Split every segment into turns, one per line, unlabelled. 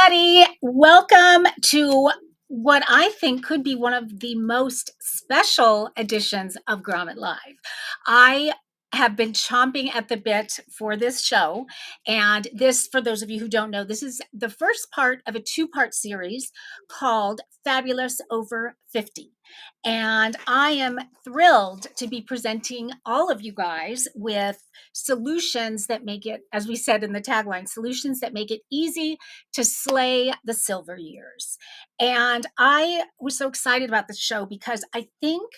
everybody. Welcome to what I think could be one of the most special editions of Grommet Live. I have been chomping at the bit for this show. And this, for those of you who don't know, this is the first part of a two-part series called Fabulous Over 50. And I am thrilled to be presenting all of you guys with solutions that make it, as we said in the tagline, solutions that make it easy to slay the silver years. And I was so excited about this show because I think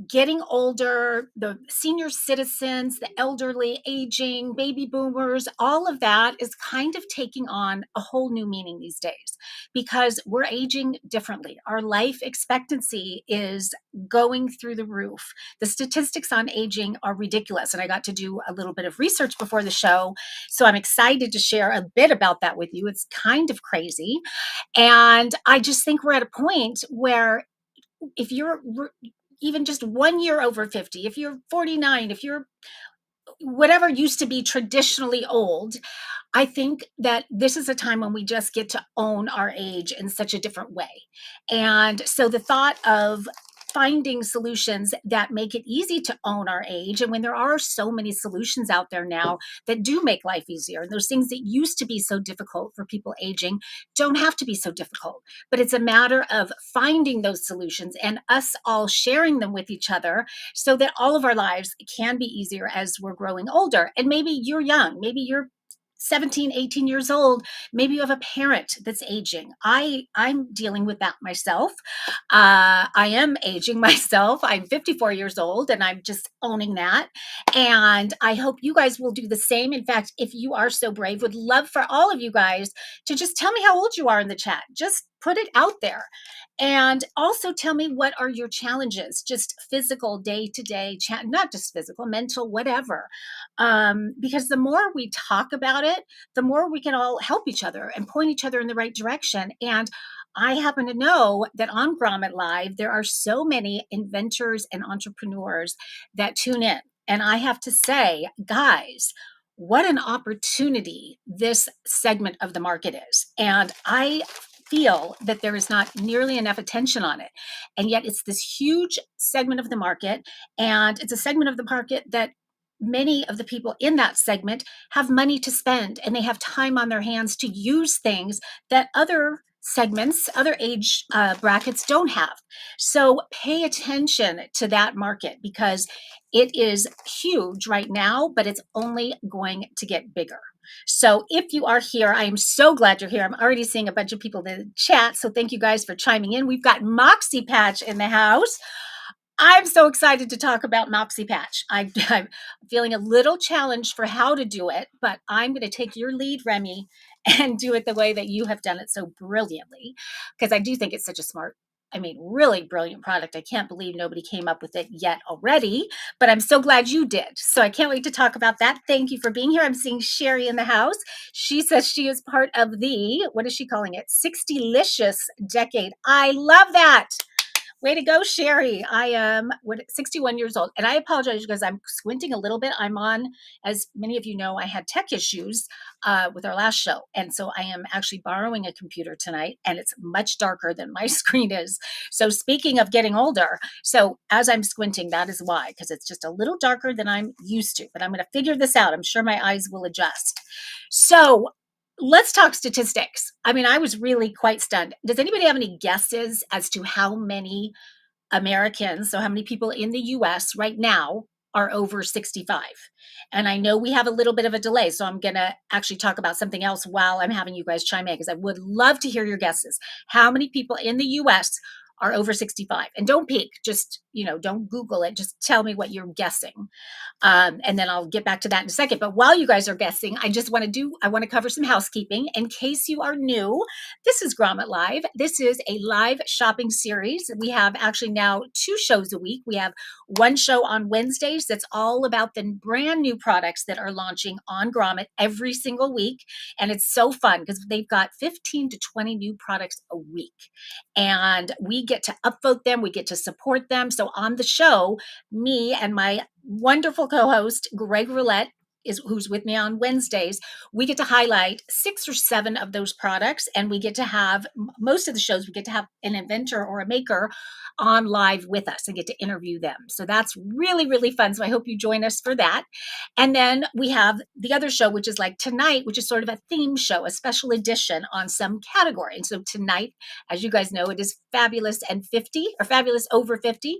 getting older, the senior citizens, the elderly, aging, baby boomers, all of that is kind of taking on a whole new meaning these days because we're aging differently. Our life expectancy is going through the roof. The statistics on aging are ridiculous. And I got to do a little bit of research before the show. So I'm excited to share a bit about that with you. It's kind of crazy. And I just think we're at a point where if you're even just 1 year over 50, if you're 49, if you're whatever used to be traditionally old, I think that this is a time when we just get to own our age in such a different way. And so the thought of finding solutions that make it easy to own our age, and when there are so many solutions out there now that do make life easier, and those things that used to be so difficult for people aging don't have to be so difficult. But it's a matter of finding those solutions and us all sharing them with each other so that all of our lives can be easier as we're growing older. And maybe you're young, maybe you're 17, 18 years old. Maybe you have a parent that's aging. I'm dealing with that myself. I am aging myself. I'm 54 years old and I'm just owning that. And I hope you guys will do the same. In fact, if you are so brave, would love for all of you guys to just tell me how old you are in the chat. Just put it out there. And also tell me what are your challenges, just physical, day-to-day, not just physical, mental, whatever. Because the more we talk about it, the more we can all help each other and point each other in the right direction. And I happen to know that on Grommet Live, there are so many inventors and entrepreneurs that tune in. And I have to say, guys, what an opportunity this segment of the market is. And I feel that there is not nearly enough attention on it. And yet it's this huge segment of the market. And it's a segment of the market that many of the people in that segment have money to spend and they have time on their hands to use things that other segments, other age brackets don't have. So pay attention to that market because it is huge right now, but it's only going to get bigger. So if you are here, I am so glad you're here. I'm already seeing a bunch of people in the chat. So thank you guys for chiming in. We've got Moxie Patch in the house. I'm so excited to talk about Moxie Patch. I'm feeling a little challenged for how to do it, but I'm going to take your lead, Remy, and do it the way that you have done it so brilliantly, because I do think it's such a smart, really brilliant product. I can't believe nobody came up with it yet already, but I'm so glad you did. So I can't wait to talk about that. Thank you for being here. I'm seeing Sherry in the house. She says she is part of the, what is she calling it? 60-licious decade. I love that. Way to go, Sherry. I am 61 years old. And I apologize because I'm squinting a little bit. I'm on, as many of you know, I had tech issues with our last show. And so I am actually borrowing a computer tonight and it's much darker than my screen is. So speaking of getting older, so as I'm squinting, that is why, because it's just a little darker than I'm used to. But I'm going to figure this out. I'm sure my eyes will adjust. So let's talk statistics. I was really quite stunned. Does anybody have any guesses as to how many Americans, so how many people in the US right now are over 65? And I know we have a little bit of a delay, so I'm going to actually talk about something else while I'm having you guys chime in, because I would love to hear your guesses. How many people in the US are over 65? And don't peek, just, don't Google it. Just tell me what you're guessing. And then I'll get back to that in a second. But while you guys are guessing, I want to cover some housekeeping. In case you are new, this is Grommet Live. This is a live shopping series. We have actually now 2 shows a week. We have one show on Wednesdays that's all about the brand new products that are launching on Grommet every single week. And it's so fun because they've got 15 to 20 new products a week. And we get to upvote them. We get to support them. So on the show, me and my wonderful co-host, Greg Roulette, who's with me on Wednesdays, we get to highlight 6 or 7 of those products, and we get to have most of the shows, we get to have an inventor or a maker on live with us and get to interview them. So that's really, really fun. So I hope you join us for that. And then we have the other show, which is like tonight, which is sort of a theme show, a special edition on some category. And so tonight, as you guys know, it is Fabulous and 50 or Fabulous over 50,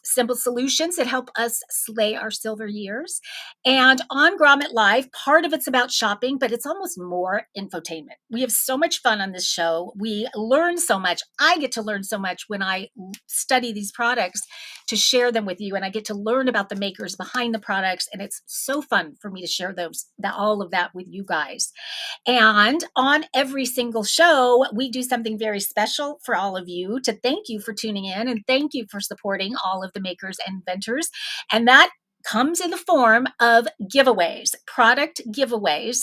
simple solutions that help us slay our silver years. And on Grommet Live, part of it's about shopping, but it's almost more infotainment. We have so much fun on this show. We learn so much. I get to learn so much when I study these products to share them with you, and I get to learn about the makers behind the products, and it's so fun for me to share all of that with you guys. And on every single show, we do something very special for all of you to thank you for tuning in and thank you for supporting all of the makers and inventors. And that comes in the form of giveaways, product giveaways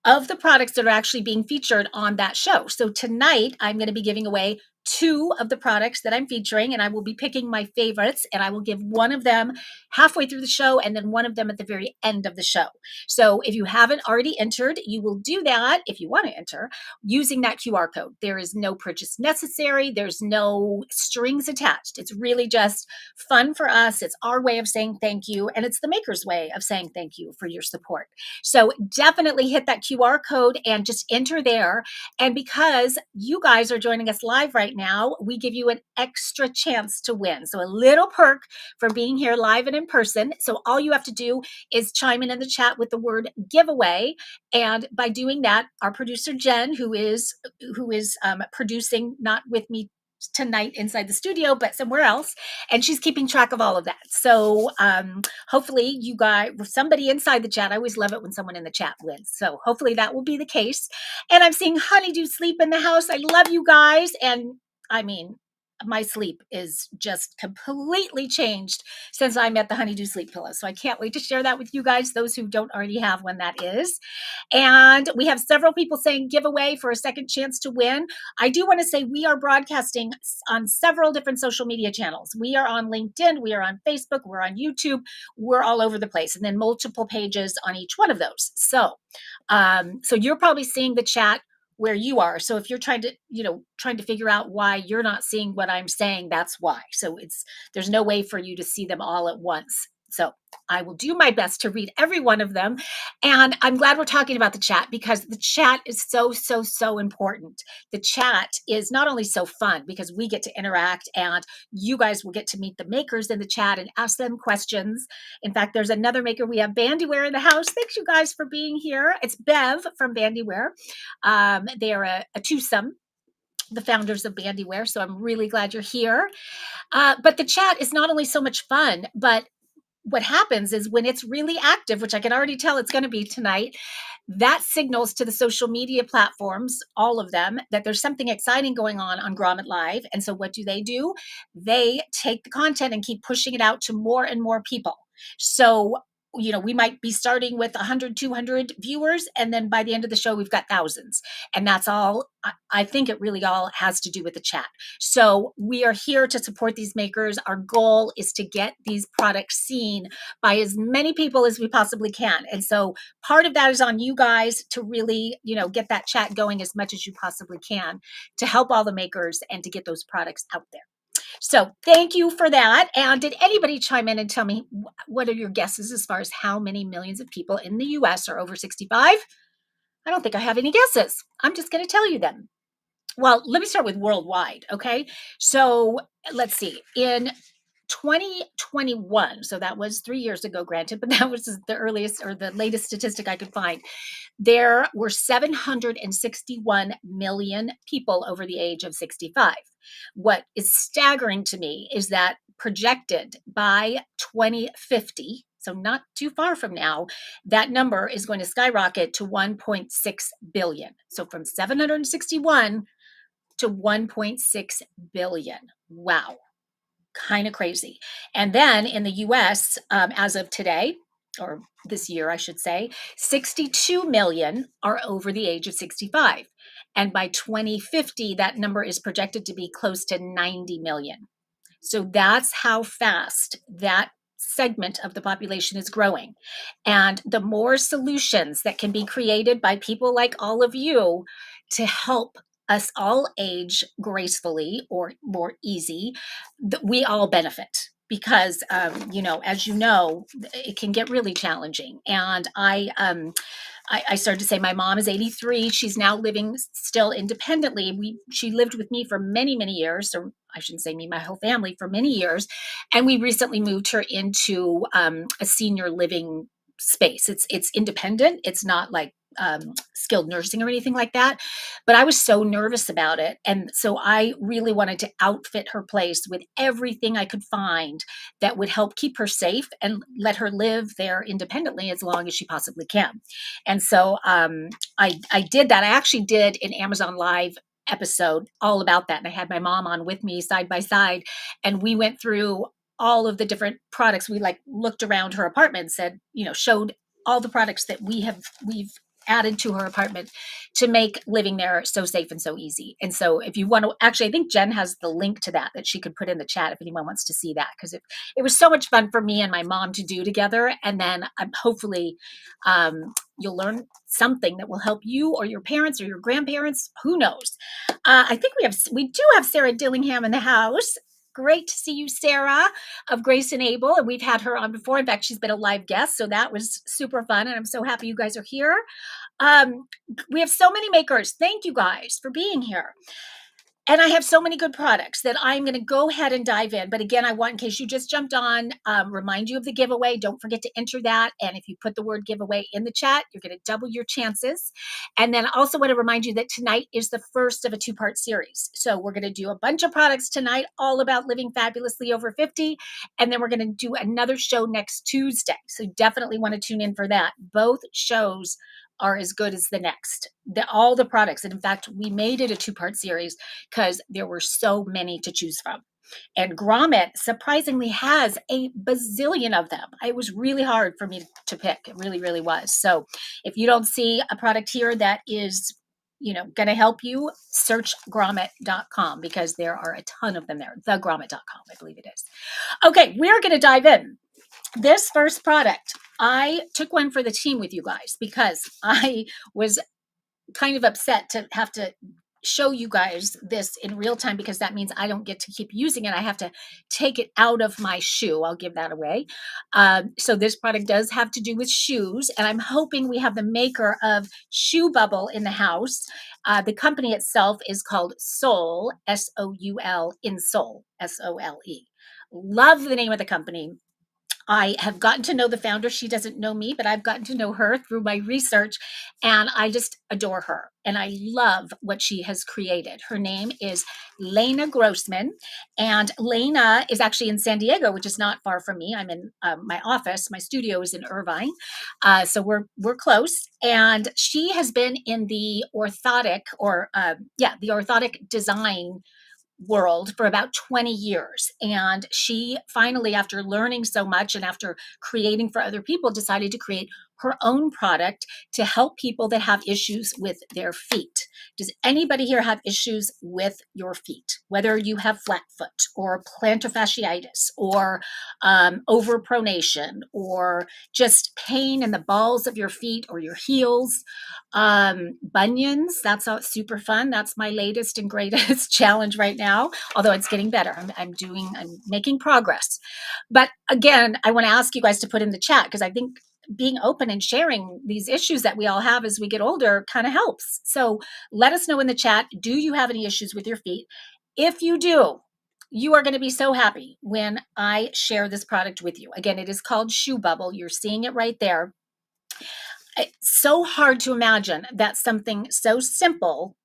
of the products that are actually being featured on that show. So tonight, I'm going to be giving away 2 of the products that I'm featuring, and I will be picking my favorites, and I will give one of them halfway through the show and then one of them at the very end of the show. So if you haven't already entered, you will do that if you want to enter using that QR code. There is no purchase necessary. There's no strings attached. It's really just fun for us. It's our way of saying thank you, and it's the maker's way of saying thank you for your support. So definitely hit that QR code and just enter there. And because you guys are joining us live right now, we give you an extra chance to win. So a little perk for being here live and in person. So all you have to do is chime in the chat with the word giveaway. And by doing that, our producer Jen, who is producing not with me tonight inside the studio, but somewhere else, and she's keeping track of all of that. So hopefully you guys, somebody inside the chat, I always love it when someone in the chat wins. So hopefully that will be the case. And I'm seeing Honeydew Sleep in the house. I love you guys. And I mean, my sleep is just completely changed since I met the Honeydew Sleep pillow. So I can't wait to share that with you guys, those who don't already have one, that is. And we have several people saying giveaway for a second chance to win. I do want to say we are broadcasting on several different social media channels. We are on LinkedIn, we are on Facebook, we're on YouTube, we're all over the place, and then multiple pages on each one of those. So you're probably seeing the chat where you are. So if you're trying to figure out why you're not seeing what I'm saying, that's why. So there's no way for you to see them all at once. So I will do my best to read every one of them. And I'm glad we're talking about the chat, because the chat is so, so, so important. The chat is not only so fun because we get to interact, and you guys will get to meet the makers in the chat and ask them questions. In fact, there's another maker. We have Bandyware in the house. Thanks you guys for being here. It's Bev from Bandyware. They are a twosome, the founders of Bandyware. So I'm really glad you're here. But the chat is not only so much fun, but what happens is when it's really active, which I can already tell it's going to be tonight, that signals to the social media platforms, all of them, that there's something exciting going on Grommet Live. And so what do? They take the content and keep pushing it out to more and more people. So we might be starting with 100, 200 viewers, and then by the end of the show, we've got thousands. And that's all, I think it really all has to do with the chat. So we are here to support these makers. Our goal is to get these products seen by as many people as we possibly can. And so part of that is on you guys to really, get that chat going as much as you possibly can to help all the makers and to get those products out there. So thank you for that. And did anybody chime in and tell me what are your guesses as far as how many millions of people in the US are over 65? I don't think I have any guesses. I'm just going to tell you them. Well, let me start with worldwide. Okay. So let's see. In 2021, so that was 3 years ago, granted, but that was the earliest or the latest statistic I could find. There were 761 million people over the age of 65. What is staggering to me is that projected by 2050, so not too far from now, that number is going to skyrocket to 1.6 billion. So from 761 to 1.6 billion. Wow. Kind of crazy. And then in the US, as of today, or this year, I should say, 62 million are over the age of 65. And by 2050, that number is projected to be close to 90 million. So that's how fast that segment of the population is growing. And the more solutions that can be created by people like all of you to help us all age gracefully or more easy, we all benefit. Because, as you know, it can get really challenging. And I started to say my mom is 83. She's now living still independently. She lived with me for many, many years, or I shouldn't say me, my whole family for many years. And we recently moved her into a senior living space. It's independent. It's not like skilled nursing or anything like that. But I was so nervous about it. And so I really wanted to outfit her place with everything I could find that would help keep her safe and let her live there independently as long as she possibly can. And so I did that. I actually did an Amazon Live episode all about that. And I had my mom on with me side by side. And we went through all of the different products. We like looked around her apartment and said, showed all the products that we've added to her apartment to make living there so safe and so easy. And so if you want to, actually, I think Jen has the link to that she could put in the chat if anyone wants to see that, because it was so much fun for me and my mom to do together. And then hopefully you'll learn something that will help you or your parents or your grandparents. Who knows? I think we do have Sarah Dillingham in the house. Great to see you, Sarah of Grace and Able. And we've had her on before. In fact, she's been a live guest. So that was super fun. And I'm so happy you guys are here. We have so many makers. Thank you guys for being here. And I have so many good products that I'm going to go ahead and dive in. But again, I want, in case you just jumped on, remind you of the giveaway. Don't forget to enter that. And if you put the word giveaway in the chat, you're going to double your chances. And then I also want to remind you that tonight is the first of a 2-part series. So we're going to do a bunch of products tonight, all about living fabulously over 50. And then we're going to do another show next Tuesday. So you definitely want to tune in for that. Both shows are as good as the next. All the products. And in fact, we made it a 2-part series because there were so many to choose from. And Grommet surprisingly has a bazillion of them. It was really hard for me to pick. It really, really was. So if you don't see a product here that is going to help you, search grommet.com because there are a ton of them there. Thegrommet.com, I believe it is. Okay, we're going to dive in. This first product, I took one for the team with you guys because I was kind of upset to have to show you guys this in real time, because that means I don't get to keep using it. I have to take it out of my shoe. I'll give that away. So this product does have to do with shoes, and I'm hoping we have the maker of Shoe Bubble in the house. The company itself is called Soul, S-O-U-L, in Soul, S-O-L-E. Love the name of the company. I have gotten to know the founder. She doesn't know me, but I've gotten to know her through my research, and I just adore her. And I love what she has created. Her name is Lena Grossman, and Lena is actually in San Diego, which is not far from me. I'm in my office. My studio is in Irvine, so we're close. And she has been in the orthotic the orthotic design world for about 20 years. And she finally, after learning so much and after creating for other people, decided to create her own product to help people that have issues with their feet. Does anybody here have issues with your feet? Whether you have flat foot or plantar fasciitis or overpronation or just pain in the balls of your feet or your heels, bunions, that's super fun. That's my latest and greatest challenge right now, although it's getting better. I'm making progress. But again, I want to ask you guys to put in the chat, because I think being open and sharing these issues that we all have as we get older kind of helps. So let us know in the chat, do you have any issues with your feet? If you do, you are going to be so happy when I share this product with you. Again, it is called Shoe Bubble. You're seeing it right there. It's so hard to imagine that something so simple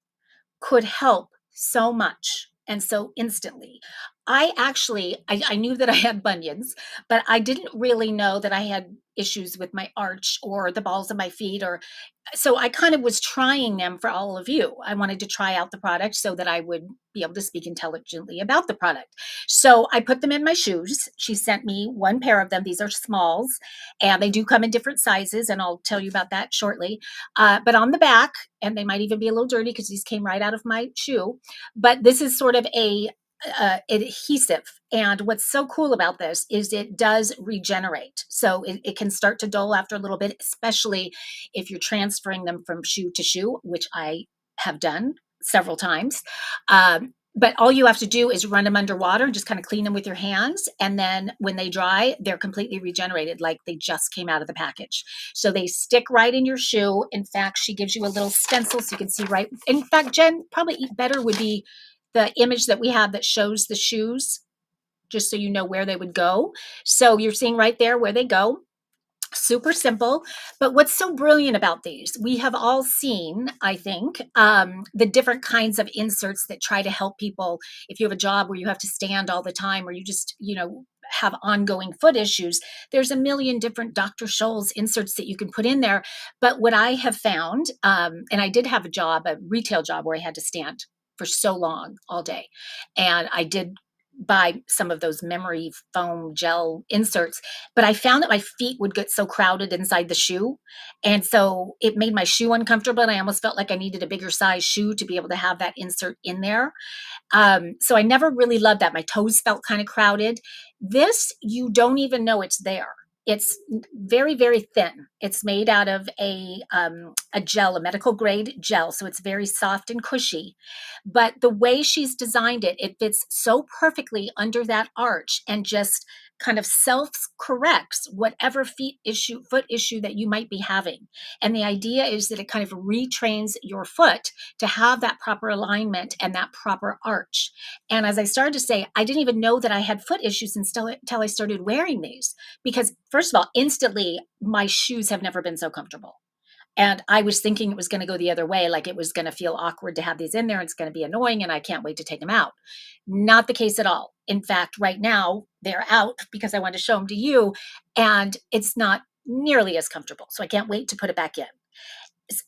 could help so much and so instantly. I knew that I had bunions, but I didn't really know that I had issues with my arch or the balls of my feet, or so I kind of was trying them for all of you. I wanted to try out the product so that I would be able to speak intelligently about the product. So I put them in my shoes. She sent me one pair of them. These are smalls, and they do come in different sizes, and I'll tell you about that shortly. But on the back, and they might even be a little dirty because these came right out of my shoe, but this is sort of adhesive. And what's so cool about this is it does regenerate. So it can start to dull after a little bit, especially if you're transferring them from shoe to shoe, which I have done several times. But all you have to do is run them underwater and just kind of clean them with your hands. And then when they dry, they're completely regenerated, like they just came out of the package. So they stick right in your shoe. In fact, she gives you a little stencil so you can see right. In fact, Jen, probably better would be the image that we have that shows the shoes, just so you know where they would go. So you're seeing right there where they go. Super simple. But what's so brilliant about these, we have all seen, I think, the different kinds of inserts that try to help people. If you have a job where you have to stand all the time, or you just, have ongoing foot issues, there's a million different Dr. Scholl's inserts that you can put in there. But what I have found, and I did have a retail job where I had to stand for so long all day. And I did buy some of those memory foam gel inserts, but I found that my feet would get so crowded inside the shoe. And so it made my shoe uncomfortable. And I almost felt like I needed a bigger size shoe to be able to have that insert in there. So I never really loved that. My toes felt kind of crowded. This, you don't even know it's there. It's very, very thin. It's made out of a gel, a medical grade gel. So it's very soft and cushy. But the way she's designed it, it fits so perfectly under that arch and just kind of self corrects whatever foot issue that you might be having. And the idea is that it kind of retrains your foot to have that proper alignment and that proper arch. And as I started to say, I didn't even know that I had foot issues until I started wearing these, because first of all, instantly my shoes have never been so comfortable. And I was thinking it was going to go the other way, like it was going to feel awkward to have these in there. It's going to be annoying and I can't wait to take them out. Not the case at all. In fact, right now they're out because I wanted to show them to you, and it's not nearly as comfortable. So I can't wait to put it back in.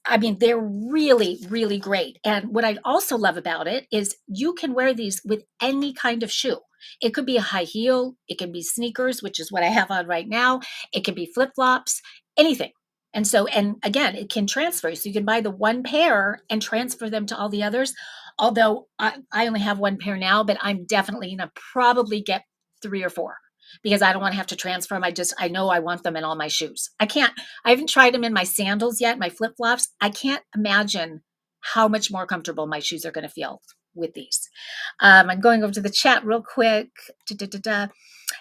I mean, they're really, really great. And what I also love about it is you can wear these with any kind of shoe. It could be a high heel, it can be sneakers, which is what I have on right now. It can be flip flops, anything. And again, it can transfer. So you can buy the one pair and transfer them to all the others. Although I only have one pair now, but I'm definitely going to probably get three or four because I don't want to have to transfer them. I know I want them in all my shoes. I haven't tried them in my sandals yet, my flip flops. I can't imagine how much more comfortable my shoes are going to feel with these. I'm going over to the chat real quick. Da-da-da-da.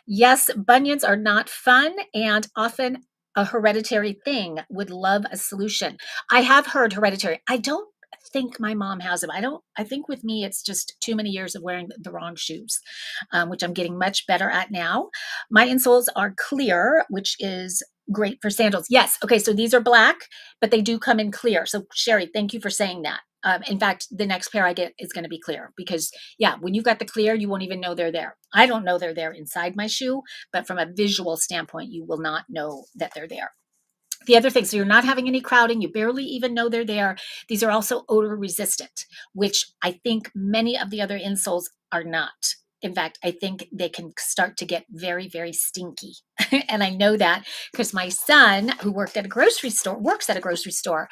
Yes, bunions are not fun and often a hereditary thing. Would love a solution. I have heard hereditary. I don't think my mom has them. I think with me, it's just too many years of wearing the wrong shoes, which I'm getting much better at now. My insoles are clear, which is great for sandals. Yes. Okay. So these are black, but they do come in clear. So Sherry, thank you for saying that. In fact, the next pair I get is going to be clear because, yeah, when you've got the clear, you won't even know they're there. I don't know they're there inside my shoe, but from a visual standpoint, you will not know that they're there. The other thing, so you're not having any crowding, you barely even know they're there. These are also odor resistant, which I think many of the other insoles are not. In fact, I think they can start to get very, very stinky. And I know that because my son, who works at a grocery store,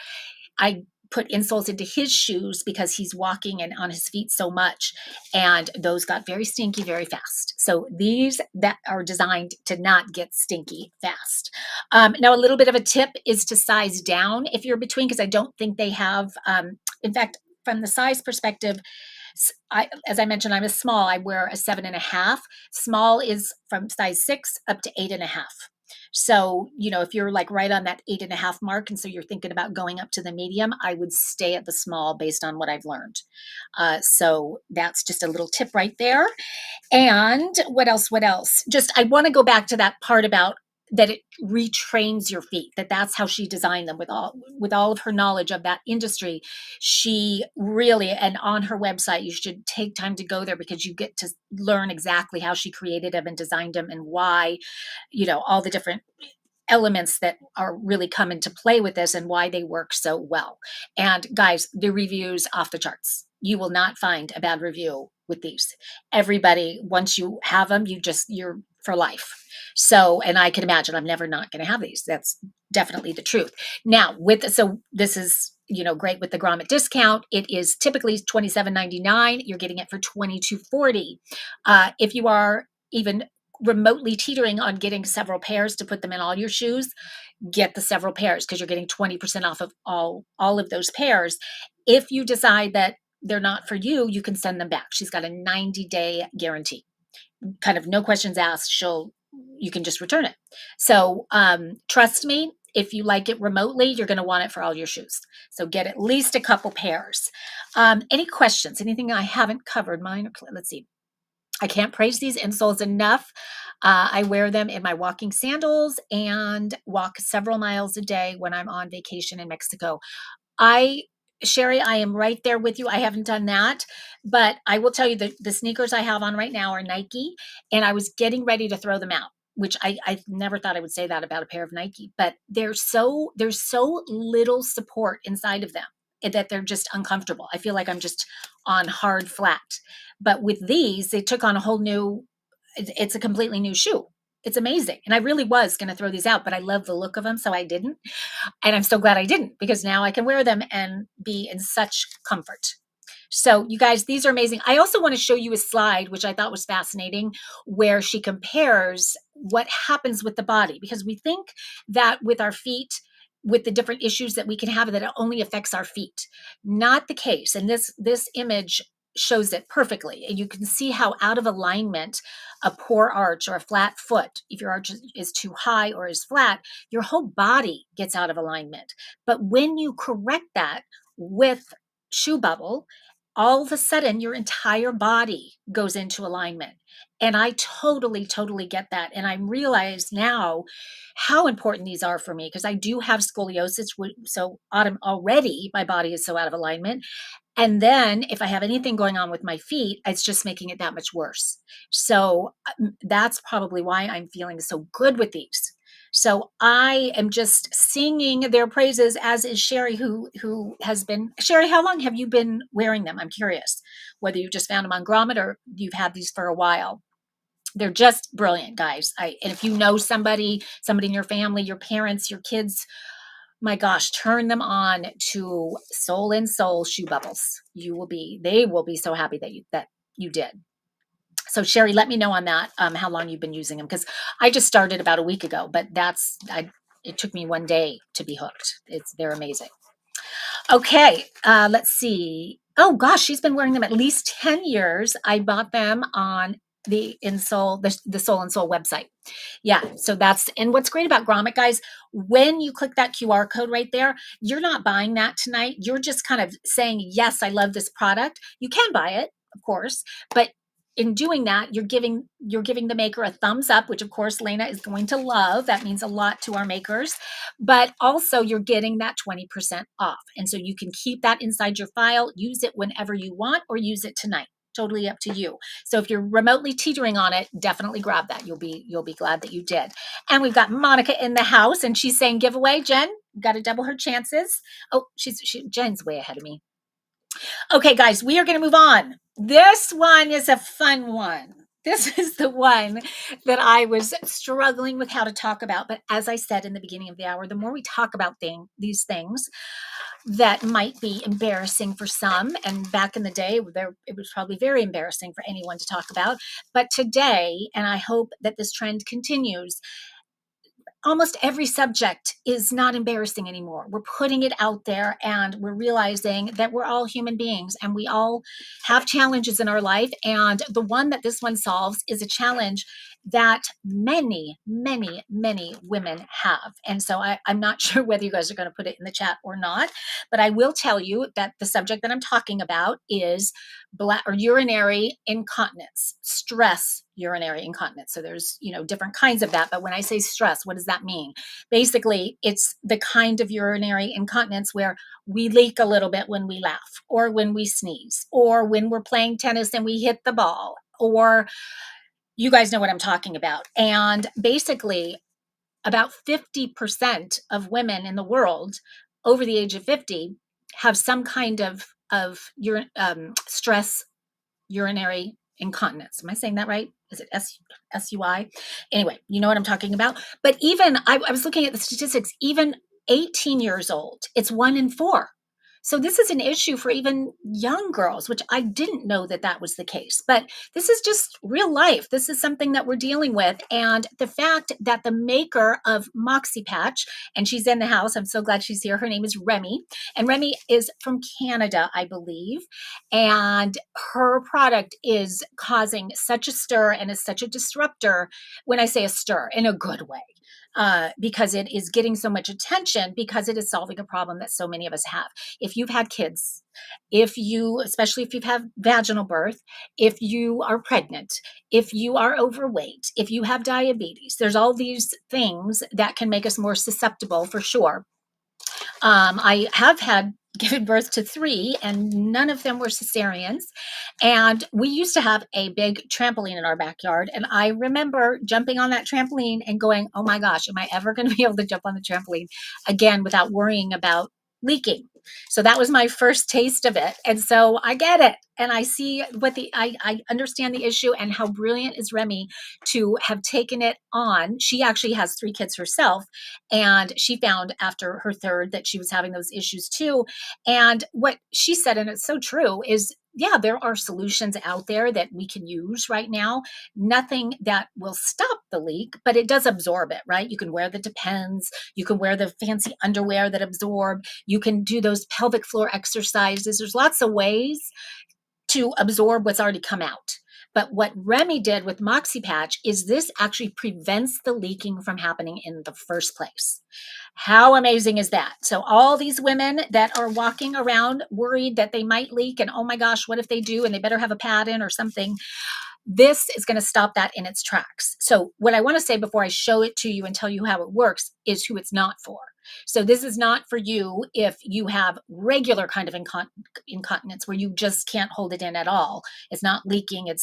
I put insoles into his shoes because he's walking and on his feet so much, and those got very stinky very fast. So these that are designed to not get stinky fast. Now, a little bit of a tip is to size down if you're between, because I don't think they have. In fact, from the size perspective, as I mentioned, I'm a small. I wear a 7.5. Small is from size 6 up to 8.5. So, if you're like right on that 8.5 mark, and so you're thinking about going up to the medium, I would stay at the small based on what I've learned. So that's just a little tip right there. And what else? Just, I want to go back to that part about that it retrains your feet, that's how she designed them with all of her knowledge of that industry. She really, and on her website, you should take time to go there because you get to learn exactly how she created them and designed them and why, all the different elements that are really come into play with this and why they work so well. And guys, the reviews off the charts. You will not find a bad review with these. Everybody, once you have them, you're for life. So, and I can imagine I'm never not going to have these. That's definitely the truth. Now, so this is great with the Grommet discount. It is typically $27.99. You're getting it for $22.40. If you are even remotely teetering on getting several pairs to put them in all your shoes, get the several pairs because you're getting 20% off of all of those pairs. If you decide that they're not for you, you can send them back. She's got a 90-day guarantee. Kind of no questions asked. You can just return it. So trust me, if you like it remotely, you're going to want it for all your shoes. So get at least a couple pairs. Any questions? Anything I haven't covered? Let's see. I can't praise these insoles enough. I wear them in my walking sandals and walk several miles a day when I'm on vacation in Mexico. Sherry, I am right there with you. I haven't done that, but I will tell you that the sneakers I have on right now are Nike, and I was getting ready to throw them out, which I never thought I would say that about a pair of Nike, but there's so little support inside of them that they're just uncomfortable. I feel like I'm just on hard flat. But with these, they took on a whole new, it's a completely new shoe. It's amazing. And I really was going to throw these out, but I love the look of them, so I didn't. And I'm so glad I didn't, because now I can wear them and be in such comfort. So you guys, these are amazing. I also want to show you a slide, which I thought was fascinating, where she compares what happens with the body, because we think that with our feet, with the different issues that we can have, that it only affects our feet. Not the case. And this image shows it perfectly. And you can see how out of alignment a poor arch or a flat foot, if your arch is too high or is flat, your whole body gets out of alignment. But when you correct that with Shoe Bubble, all of a sudden your entire body goes into alignment. And I totally get that. And I realize now how important these are for me, because I do have scoliosis. So already my body is so out of alignment. And then if I have anything going on with my feet, it's just making it that much worse. So that's probably why I'm feeling so good with these. So I am just singing their praises, as is Sherry, who has been. Sherry, how long have you been wearing them? I'm curious whether you just found them on Grommet or you've had these for a while. They're just brilliant, guys. And if you know somebody in your family, your parents, your kids, my gosh, turn them on to Soul in Soul Shoe Bubbles. They will be so happy that you did. So Sherry, let me know on that, how long you've been using them, because I just started about a week ago, but it took me one day to be hooked. They're amazing. Okay, let's see. Oh gosh, she's been wearing them at least 10 years. I bought them on the Soul in Soul website. Yeah, so and what's great about Grommet, guys, when you click that QR code right there, you're not buying that tonight. You're just kind of saying, yes, I love this product. You can buy it, of course, but in doing that, you're giving the maker a thumbs up, which of course Lena is going to love. That means a lot to our makers. But also you're getting that 20% off. And so you can keep that inside your file, use it whenever you want, or use it tonight. Totally up to you. So if you're remotely teetering on it, definitely grab that. You'll be glad that you did. And we've got Monica in the house, and she's saying giveaway. Jen, got to double her chances. Oh, Jen's way ahead of me. Okay, guys, we are going to move on. This one is a fun one. This is the one that I was struggling with how to talk about. But as I said in the beginning of the hour, the more we talk about these things that might be embarrassing for some, and back in the day, it was probably very embarrassing for anyone to talk about. But today, and I hope that this trend continues, almost every subject is not embarrassing anymore. We're putting it out there, and we're realizing that we're all human beings and we all have challenges in our life. And the one that this one solves is a challenge that many women have. And so I'm not sure whether you guys are going to put it in the chat or not, but I will tell you that the subject that I'm talking about is urinary incontinence, stress urinary incontinence. So there's, different kinds of that. But when I say stress, what does that mean? Basically, it's the kind of urinary incontinence where we leak a little bit when we laugh, or when we sneeze, or when we're playing tennis and we hit the ball, or you guys know what I'm talking about. And basically, about 50% of women in the world over the age of 50 have some kind of stress urinary incontinence. Am I saying that right? Is it SUI? Anyway, you know what I'm talking about. But even I was looking at the statistics, even 18 years old, it's 1 in 4. So this is an issue for even young girls, which I didn't know that that was the case. But this is just real life. This is something that we're dealing with. And the fact that the maker of Moxie Patch, and she's in the house, I'm so glad she's here. Her name is Remy. And Remy is from Canada, I believe. And her product is causing such a stir and is such a disruptor. When I say a stir, in a good way. Because it is getting so much attention because it is solving a problem that so many of us have. If you've had kids, especially if you've had vaginal birth, if you are pregnant, if you are overweight, if you have diabetes, there's all these things that can make us more susceptible for sure. I have had given birth to three, and none of them were cesareans. And we used to have a big trampoline in our backyard. And I remember jumping on that trampoline and going, oh my gosh, am I ever going to be able to jump on the trampoline again without worrying about leaking? So that was my first taste of it. And so I get it. And I see I understand the issue, and how brilliant is Remy to have taken it on. She actually has three kids herself, and she found after her third that she was having those issues too. And what she said, and it's so true, is yeah, there are solutions out there that we can use right now. Nothing that will stop the leak, but it does absorb it, right? You can wear the Depends, you can wear the fancy underwear that absorb, you can do those pelvic floor exercises. There's lots of ways to absorb what's already come out. But what Remy did with Moxie Patch is this actually prevents the leaking from happening in the first place. How amazing is that? So all these women that are walking around worried that they might leak, and oh my gosh, what if they do, and they better have a pad in or something, this is going to stop that in its tracks. So what I want to say before I show it to you and tell you how it works is who it's not for. So this is not for you if you have regular kind of incontinence where you just can't hold it in at all. It's not leaking.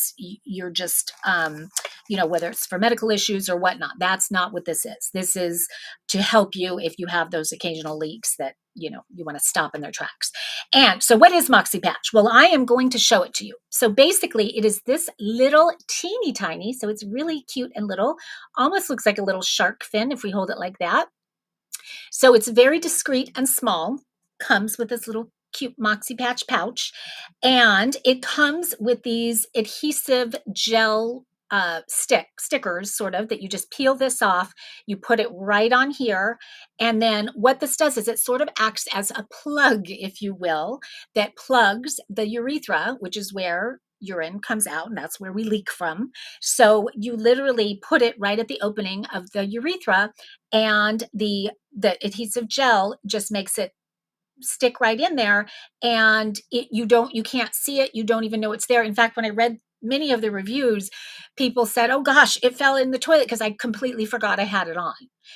You're just, whether it's for medical issues or whatnot. That's not what this is. This is to help you if you have those occasional leaks that you want to stop in their tracks. And so what is Moxie Patch? Well, I am going to show it to you. So basically it is this little teeny tiny, so it's really cute and little, almost looks like a little shark fin if we hold it like that. So it's very discreet and small, comes with this little cute Moxie Patch pouch, and it comes with these adhesive gel stickers sort of that you just peel this off, you put it right on here, and then what this does is it sort of acts as a plug, if you will, that plugs the urethra, which is where urine comes out, and that's where we leak from. So you literally put it right at the opening of the urethra, and the adhesive gel just makes it stick right in there, and you can't see it, you don't even know it's there. In fact, when I read many of the reviews, people said, oh gosh, it fell in the toilet because I completely forgot I had it on,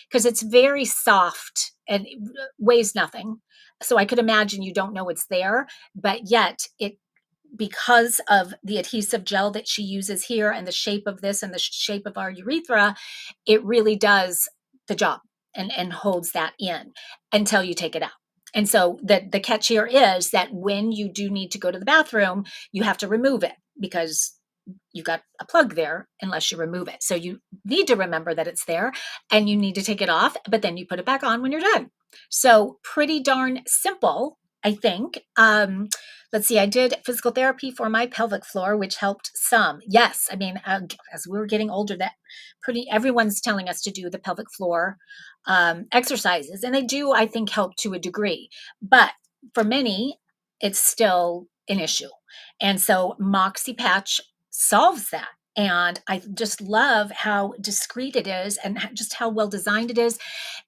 because it's very soft and it weighs nothing. So I could imagine you don't know it's there, but yet it, because of the adhesive gel that she uses here and the shape of this and the shape of our urethra, it really does the job and holds that in until you take it out. And so the catch here is that when you do need to go to the bathroom, you have to remove it because you got a plug there unless you remove it. So you need to remember that it's there and you need to take it off, but then you put it back on when you're done. So pretty darn simple, I think. Let's see, I did physical therapy for my pelvic floor, which helped some. Yes, I mean, as we were getting older, everyone's telling us to do the pelvic floor exercises, and they do, I think, help to a degree. But for many, it's still an issue. And so Moxie Patch solves that. And I just love how discreet it is and just how well designed it is.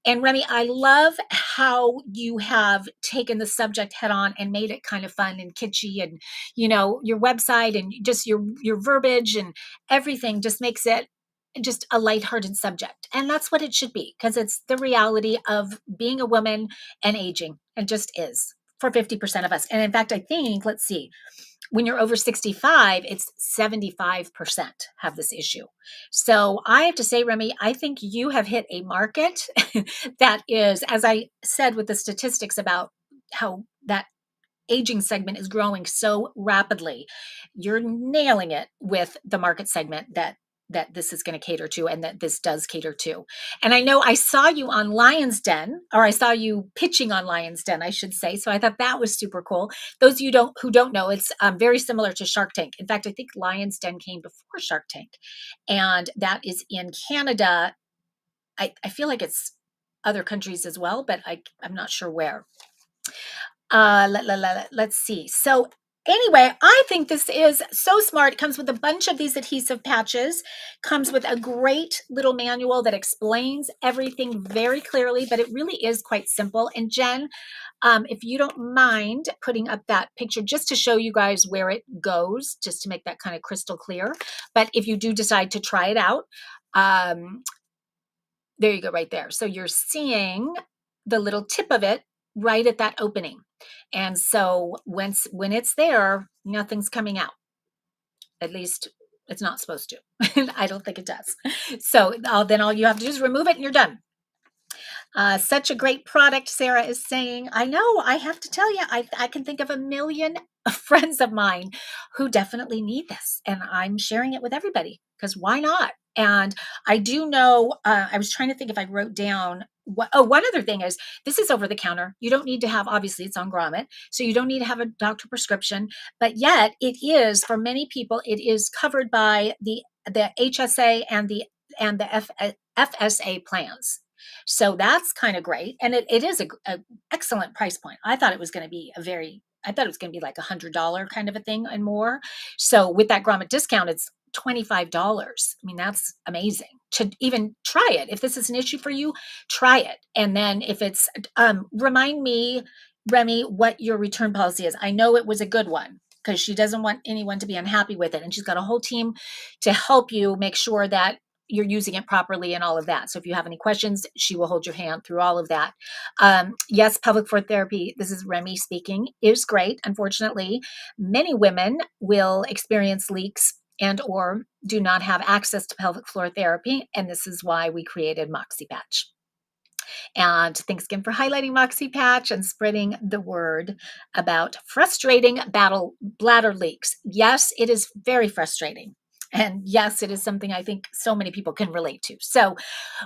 And Remy, I love how you have taken the subject head on and made it kind of fun and kitschy, and your website and just your verbiage and everything just makes it just a lighthearted subject. And that's what it should be, because it's the reality of being a woman and aging. It just is for 50% of us. And in fact, I think, let's see, when you're over 65, it's 75% have this issue. So I have to say, Remy, I think you have hit a market that is, as I said with the statistics about how that aging segment is growing so rapidly, you're nailing it with the market segment that that this is going to cater to and that this does cater to. And I know I saw you on Lion's Den, or I saw you pitching on Lion's Den, I should say. So I thought that was super cool. Those of you who don't know, it's very similar to Shark Tank. In fact, I think Lion's Den came before Shark Tank, and that is in Canada. I feel like it's other countries as well, but I'm not sure where. Let's see. So anyway, I think this is so smart. It comes with a bunch of these adhesive patches, comes with a great little manual that explains everything very clearly, but it really is quite simple. And Jen, if you don't mind putting up that picture just to show you guys where it goes, just to make that kind of crystal clear. But if you do decide to try it out, there you go, right there. So you're seeing the little tip of it right at that opening. And so when it's there, nothing's coming out. At least it's not supposed to. I don't think it does. So then all you have to do is remove it and you're done. Such a great product, Sarah is saying. I know, I have to tell you, I can think of a million friends of mine who definitely need this. And I'm sharing it with everybody because why not? And I do know, I was trying to think if I wrote down one other thing is this is over the counter. You don't need to have, obviously it's on Grommet, so you don't need to have a doctor prescription, but yet it is, for many people, it is covered by the HSA and the FSA plans. So that's kind of great. And it is a excellent price point. I thought it was going to be like $100 kind of a thing and more. So with that Grommet discount, it's $25. I mean, that's amazing to even try it. If this is an issue for you, try it. And then if it's, remind me, Remy, what your return policy is. I know it was a good one because she doesn't want anyone to be unhappy with it. And she's got a whole team to help you make sure that you're using it properly and all of that. So if you have any questions, she will hold your hand through all of that. Yes, pelvic floor therapy, this is Remy speaking, is great. Unfortunately, many women will experience leaks and or do not have access to pelvic floor therapy. And this is why we created Moxie Patch. And thanks again for highlighting Moxie Patch and spreading the word about frustrating bladder leaks. Yes, it is very frustrating. And yes, it is something I think so many people can relate to. So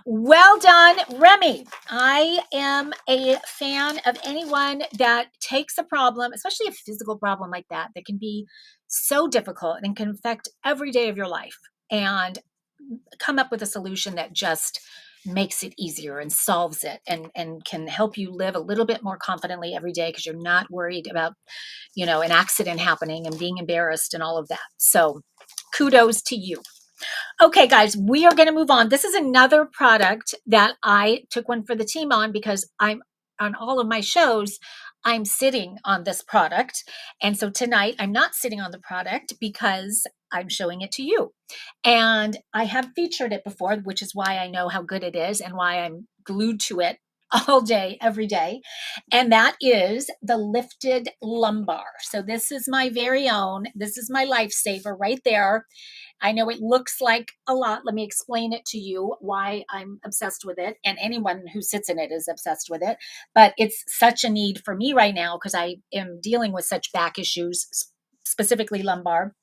well done, Remy. I am a fan of anyone that takes a problem, especially a physical problem like that can be so difficult and can affect every day of your life, and come up with a solution that just makes it easier and solves it and can help you live a little bit more confidently every day because you're not worried about, an accident happening and being embarrassed and all of that. So kudos to you. Okay, guys, we are going to move on. This is another product that I took one for the team on because I'm on all of my shows. I'm sitting on this product. And so tonight I'm not sitting on the product because I'm showing it to you. And I have featured it before, which is why I know how good it is and why I'm glued to it all day, every day. And that is the lifted lumbar. So this is my very own. This is my lifesaver right there. I know it looks like a lot. Let me explain it to you why I'm obsessed with it. And anyone who sits in it is obsessed with it. But it's such a need for me right now because I am dealing with such back issues, specifically lumbar.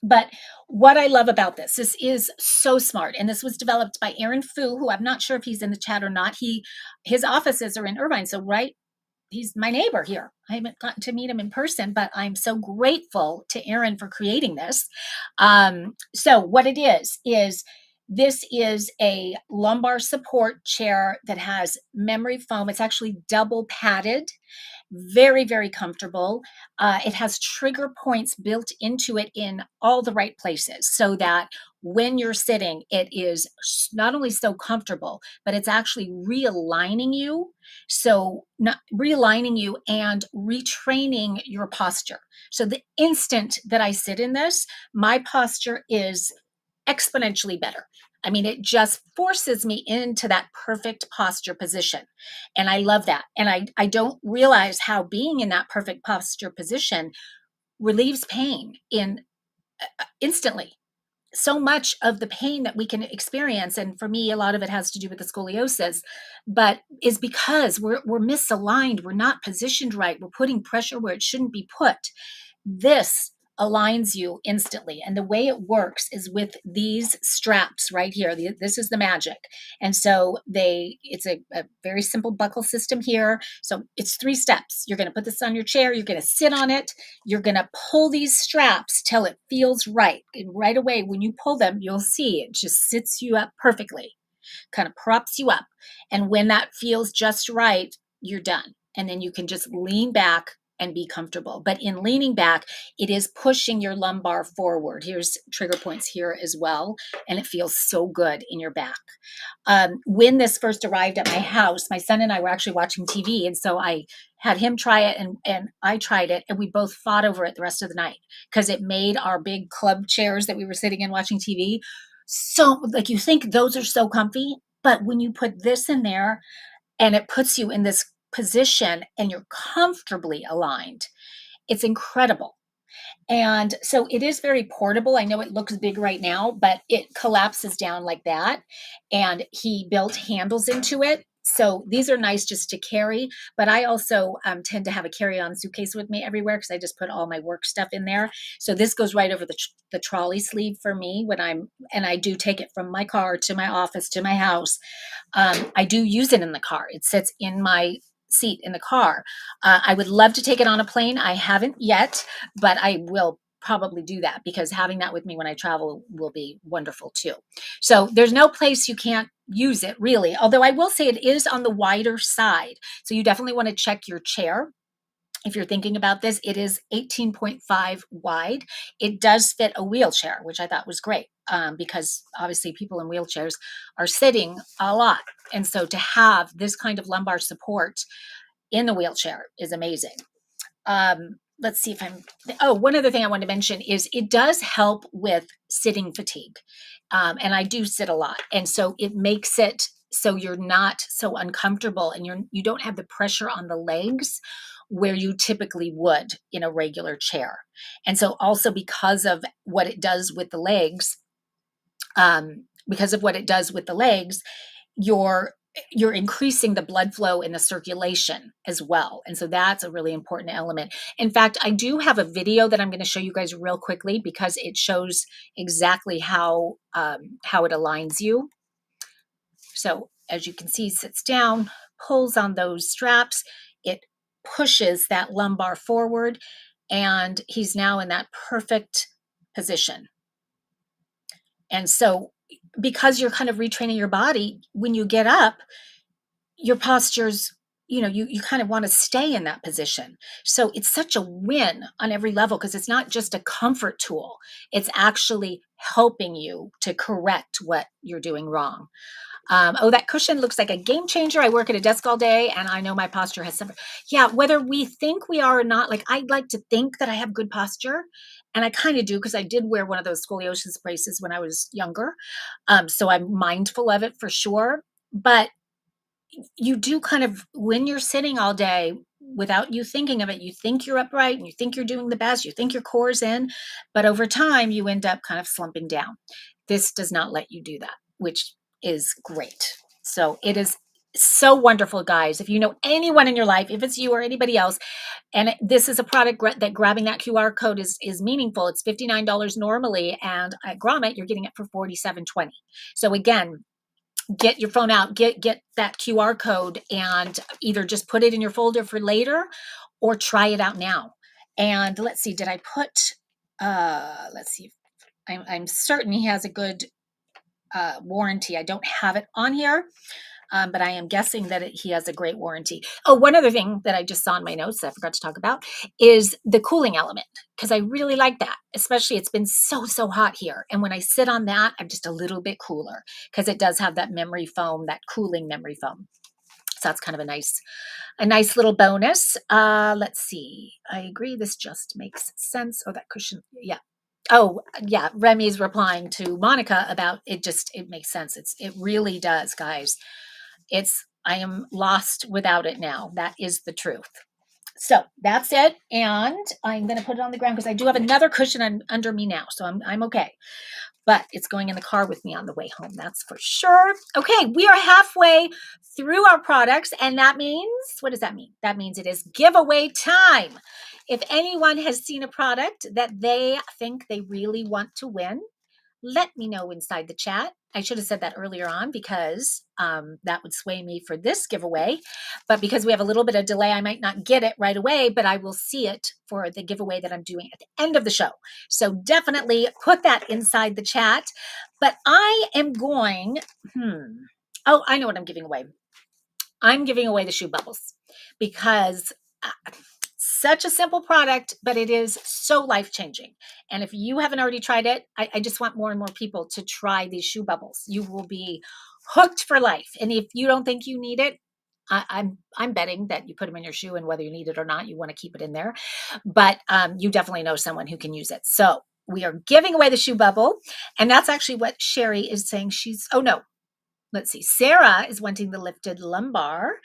But what I love about this is so smart. And this was developed by Aaron Fu, who I'm not sure if he's in the chat or not. His offices are in Irvine. So he's my neighbor here. I haven't gotten to meet him in person, but I'm so grateful to Aaron for creating this. So what it is this is a lumbar support chair that has memory foam. It's actually double padded. Very, very comfortable. It has trigger points built into it in all the right places so that when you're sitting, it is not only so comfortable, but it's actually realigning you. So not realigning you and retraining your posture. So the instant that I sit in this, my posture is exponentially better. I mean, it just forces me into that perfect posture position. And I love that. And I don't realize how being in that perfect posture position relieves pain instantly. So much of the pain that we can experience, and for me, a lot of it has to do with the scoliosis, but is because we're misaligned. We're not positioned right. We're putting pressure where it shouldn't be put. This aligns you instantly. And the way it works is with these straps right here. This is the magic. And so it's a very simple buckle system here. So it's 3 steps. You're going to put this on your chair. You're going to sit on it. You're going to pull these straps till it feels right. And right away, when you pull them, you'll see it just sits you up perfectly, kind of props you up. And when that feels just right, you're done. And then you can just lean back and be comfortable. But in leaning back, it is pushing your lumbar forward. Here's trigger points here as well. And it feels so good in your back. When this first arrived at my house, my son and I were actually watching TV. And so I had him try it and I tried it. And we both fought over it the rest of the night because it made our big club chairs that we were sitting in watching TV so, like, you think those are so comfy, but when you put this in there and it puts you in this position and you're comfortably aligned, it's incredible. And so it is very portable. I know it looks big right now, but it collapses down like that. And he built handles into it. So these are nice just to carry, but I also tend to have a carry-on suitcase with me everywhere because I just put all my work stuff in there. So this goes right over the trolley sleeve for me and I do take it from my car to my office to my house. I do use it in the car. It sits in my seat in the car. I would love to take it on a plane. I haven't yet, but I will probably do that because having that with me when I travel will be wonderful too. So there's no place you can't use it really, although I will say it is on the wider side. So you definitely want to check your chair. If you're thinking about this, it is 18.5 wide. It does fit a wheelchair, which I thought was great because obviously people in wheelchairs are sitting a lot. And so to have this kind of lumbar support in the wheelchair is amazing. Let's see if one other thing I wanted to mention is it does help with sitting fatigue. And I do sit a lot. And so it makes it so you're not so uncomfortable and you don't have the pressure on the legs where you typically would in a regular chair. And so also because of what it does with the legs, you're increasing the blood flow and the circulation as well. And so that's a really important element. In fact, I do have a video that I'm going to show you guys real quickly because it shows exactly how it aligns you. So as you can see, sits down, pulls on those straps, it pushes that lumbar forward, and he's now in that perfect position. And so because you're kind of retraining your body, when you get up, your postures, you kind of want to stay in that position. So it's such a win on every level because it's not just a comfort tool. It's actually helping you to correct what you're doing wrong. That cushion looks like a game changer. I work at a desk all day and I know my posture has suffered. Yeah, whether we think we are or not, like I like to think that I have good posture. And I kind of do because I did wear one of those scoliosis braces when I was younger. So I'm mindful of it for sure. But you do kind of, when you're sitting all day without you thinking of it, you think you're upright and you think you're doing the best, you think your core's in, but over time you end up kind of slumping down. This does not let you do that, which is great. So it is so wonderful, guys. If you know anyone in your life, if it's you or anybody else, and this is a product that grabbing that QR code is meaningful. It's $59 normally, and at Grommet you're getting it for $47.20. So again, get your phone out, get that QR code and either just put it in your folder for later or try it out now. And let's see, did I put, let's see, I'm certain he has a good warranty. I don't have it on here, but I am guessing that he has a great warranty. Oh, one other thing that I just saw in my notes that I forgot to talk about is the cooling element, because I really like that, especially it's been so hot here. And when I sit on that, I'm just a little bit cooler because it does have that memory foam, that cooling memory foam. So that's kind of a nice little bonus. Let's see. I agree. This just makes sense. Oh, that cushion. Yeah. Oh, yeah. Remy's replying to Monica about it. It makes sense. It really does, guys. I am lost without it now. That is the truth. So that's it. And I'm going to put it on the ground because I do have another cushion under me now. So I'm okay. but it's going in the car with me on the way home. That's for sure. Okay, we are halfway through our products, and that means, what does that mean? That means it is giveaway time. If anyone has seen a product that they think they really want to win, let me know inside the chat. I should have said that earlier on because that would sway me for this giveaway. But because we have a little bit of delay, I might not get it right away, but I will see it for the giveaway that I'm doing at the end of the show. So definitely put that inside the chat. But I am going, oh, I know what I'm giving away. I'm giving away the shoe bubbles because such a simple product, but it is so life-changing. And if you haven't already tried it, I just want more and more people to try these shoe bubbles. You will be hooked for life. And if you don't think you need it, I'm betting that you put them in your shoe, and whether you need it or not, you want to keep it in there. But you definitely know someone who can use it. So we are giving away the shoe bubble, and that's actually what Sherry is saying. Oh no, let's see. Sarah is wanting the lifted lumbar.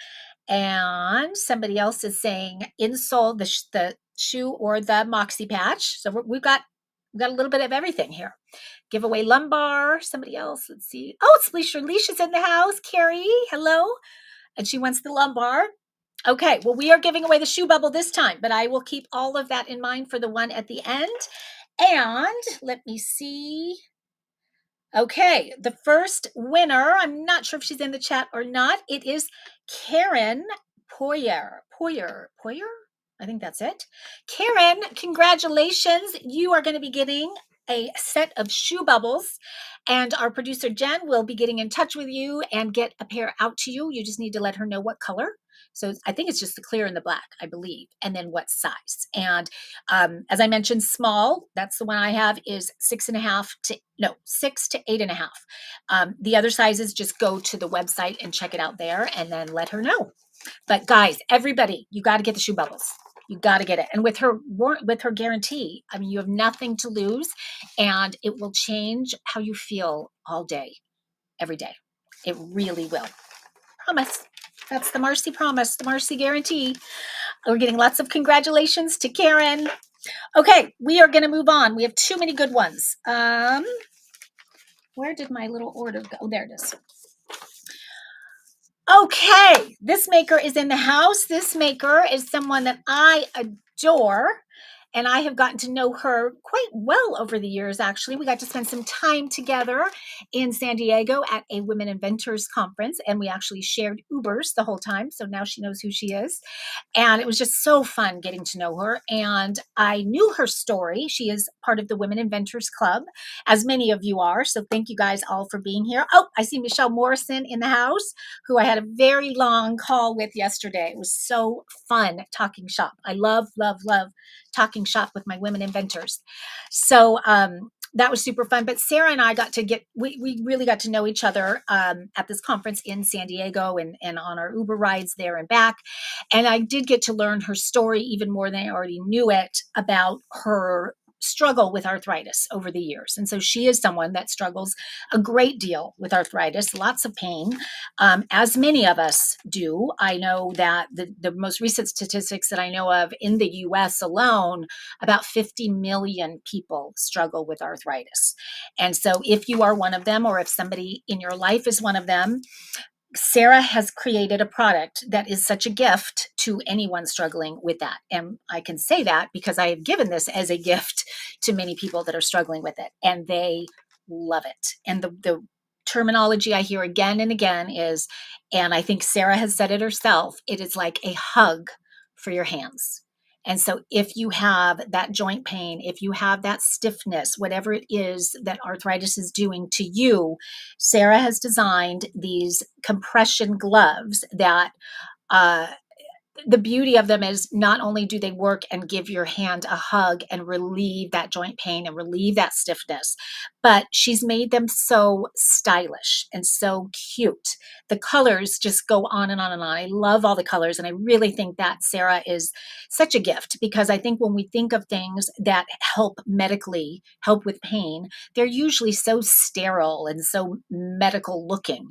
And somebody else is saying insole, the shoe or the Moxie patch. So we've got a little bit of everything here. Giveaway lumbar. Somebody else. Let's see. Oh, it's Leisha. Leisha's in the house. Carrie, hello. And she wants the lumbar. Okay, well, we are giving away the shoe bubble this time, but I will keep all of that in mind for the one at the end. And let me see. Okay, the first winner, I'm not sure if she's in the chat or not. It is Karen Poyer. I think that's it. Karen, congratulations. You are going to be getting a set of shoe bubbles, and our producer Jen will be getting in touch with you and get a pair out to you. You just need to let her know what color. So I think it's just the clear and the black, I believe, and then what size. And as I mentioned, small, that's the one I have, is 6.5 to 8.5. The other sizes, just go to the website and check it out there and then let her know. But guys, everybody, you got to get the shoe bubbles. You got to get it. And with her guarantee, I mean, you have nothing to lose, and it will change how you feel all day, every day. It really will. Promise. That's the Marcy promise, the Marcy guarantee. We're getting lots of congratulations to Karen. Okay, we are going to move on. We have too many good ones. Where did my little order go? Oh, there it is. Okay, this maker is in the house. This maker is someone that I adore, and I have gotten to know her quite well over the years, actually. We got to spend some time together in San Diego at a Women Inventors Conference, and we actually shared Ubers the whole time, so now she knows who she is. And it was just so fun getting to know her. And I knew her story. She is part of the Women Inventors Club, as many of you are. So thank you guys all for being here. Oh, I see Michelle Morrison in the house, who I had a very long call with yesterday. It was so fun talking shop. I love, love, love talking shop with my women inventors. So that was super fun. But Sarah and I we really got to know each other at this conference in San Diego and on our Uber rides there and back. And I did get to learn her story even more than I already knew it, about her struggle with arthritis over the years. And so she is someone that struggles a great deal with arthritis, lots of pain, as many of us do. I know that the most recent statistics that I know of in the US alone, about 50 million people struggle with arthritis. And so if you are one of them, or if somebody in your life is one of them, Sarah has created a product that is such a gift to anyone struggling with that. And I can say that because I have given this as a gift to many people that are struggling with it, and they love it. And the terminology I hear again and again is, and I think Sarah has said it herself, it is like a hug for your hands. And so if you have that joint pain, if you have that stiffness, whatever it is that arthritis is doing to you, Sarah has designed these compression gloves that the beauty of them is not only do they work and give your hand a hug and relieve that joint pain and relieve that stiffness, but she's made them so stylish and so cute. The colors just go on and on and on. I love all the colors, and I really think that Sarah is such a gift, because I think when we think of things that help with pain, they're usually so sterile and so medical looking.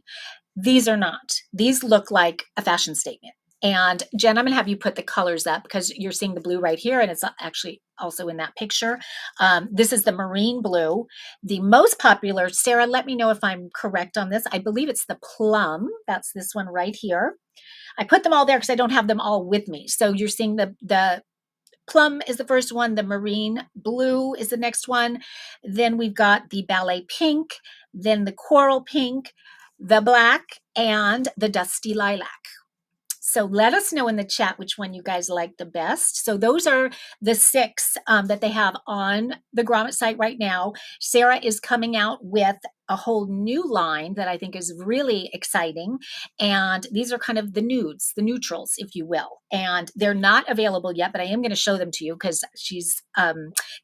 These are not. These look like a fashion statement. And Jen, I'm going to have you put the colors up because you're seeing the blue right here, and it's actually also in that picture. This is the marine blue. The most popular, Sarah, let me know if I'm correct on this. I believe it's the plum. That's this one right here. I put them all there because I don't have them all with me. So you're seeing the plum is the first one, the marine blue is the next one. Then we've got the ballet pink, then the coral pink, the black, and the dusty lilac. So let us know in the chat which one you guys like the best. So those are the 6 that they have on the Grommet site right now. Sarah is coming out with a whole new line that I think is really exciting. And these are kind of the nudes, the neutrals, if you will. And they're not available yet, but I am going to show them to you because she's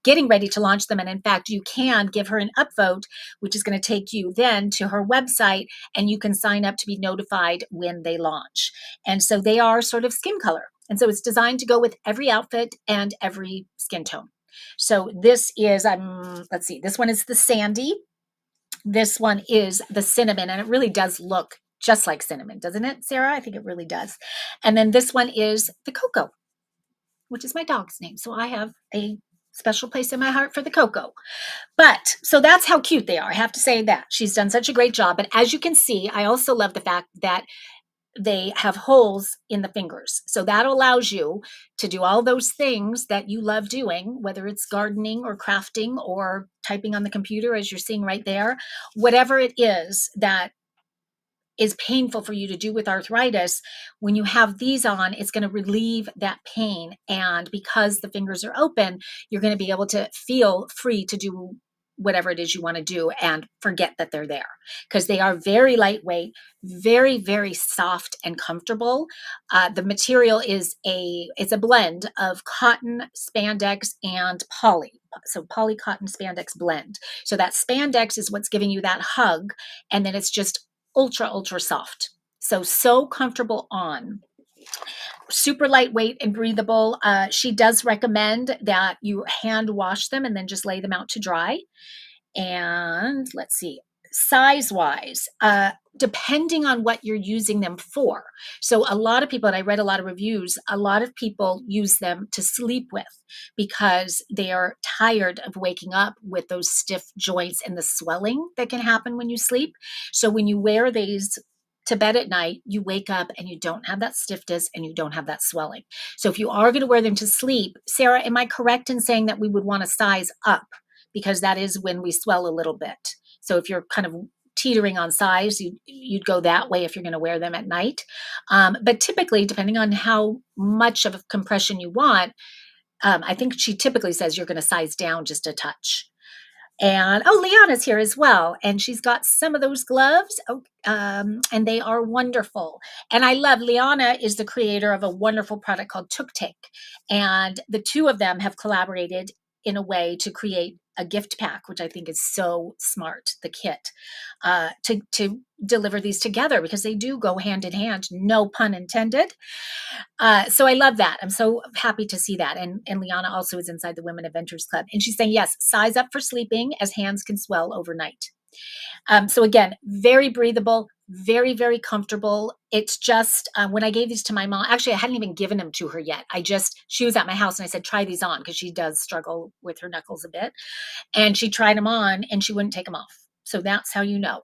getting ready to launch them. And in fact, you can give her an upvote, which is going to take you then to her website, and you can sign up to be notified when they launch. And so they are sort of skin color. And so it's designed to go with every outfit and every skin tone. So this is, let's see, this one is the sandy. This one is the cinnamon, and it really does look just like cinnamon, doesn't it, Sarah? I think it really does. And then this one is the cocoa, which is my dog's name. So I have a special place in my heart for the cocoa. But so that's how cute they are. I have to say that she's done such a great job. But as you can see, I also love the fact that they have holes in the fingers. So that allows you to do all those things that you love doing, whether it's gardening or crafting or typing on the computer, as you're seeing right there, whatever it is that is painful for you to do with arthritis. When you have these on, it's going to relieve that pain. And because the fingers are open, you're going to be able to feel free to do whatever it is you want to do and forget that they're there, because they are very lightweight, very, very soft and comfortable. The material is it's a blend of cotton, spandex, and poly. So poly cotton spandex blend. So that spandex is what's giving you that hug. And then it's just ultra soft. So comfortable on. Super lightweight and breathable. She does recommend that you hand wash them and then just lay them out to dry. And let's see, size wise, depending on what you're using them for. So a lot of people, and I read a lot of reviews, a lot of people use them to sleep with because they are tired of waking up with those stiff joints and the swelling that can happen when you sleep. So when you wear these to bed at night, you wake up and you don't have that stiffness and you don't have that swelling. So if you are going to wear them to sleep, Sarah, am I correct in saying that we would want to size up? Because that is when we swell a little bit. So if you're kind of teetering on size, you'd go that way if you're going to wear them at night. But typically, depending on how much of a compression you want, I think she typically says you're going to size down just a touch. And Liana's here as well, and she's got some of those gloves, and they are wonderful. And I love, Liana is the creator of a wonderful product called Tuk Take, and the two of them have collaborated in a way to create a gift pack, which I think is so smart, the kit, to deliver these together because they do go hand in hand, no pun intended. So I love that. I'm so happy to see that. And Liana also is inside the Women Adventures Club. And she's saying, yes, size up for sleeping as hands can swell overnight. So again, very breathable, very, very comfortable. It's just when I gave these to my mom, actually, I hadn't even given them to her yet. She was at my house and I said, try these on because she does struggle with her knuckles a bit. And she tried them on and she wouldn't take them off. So that's how you know.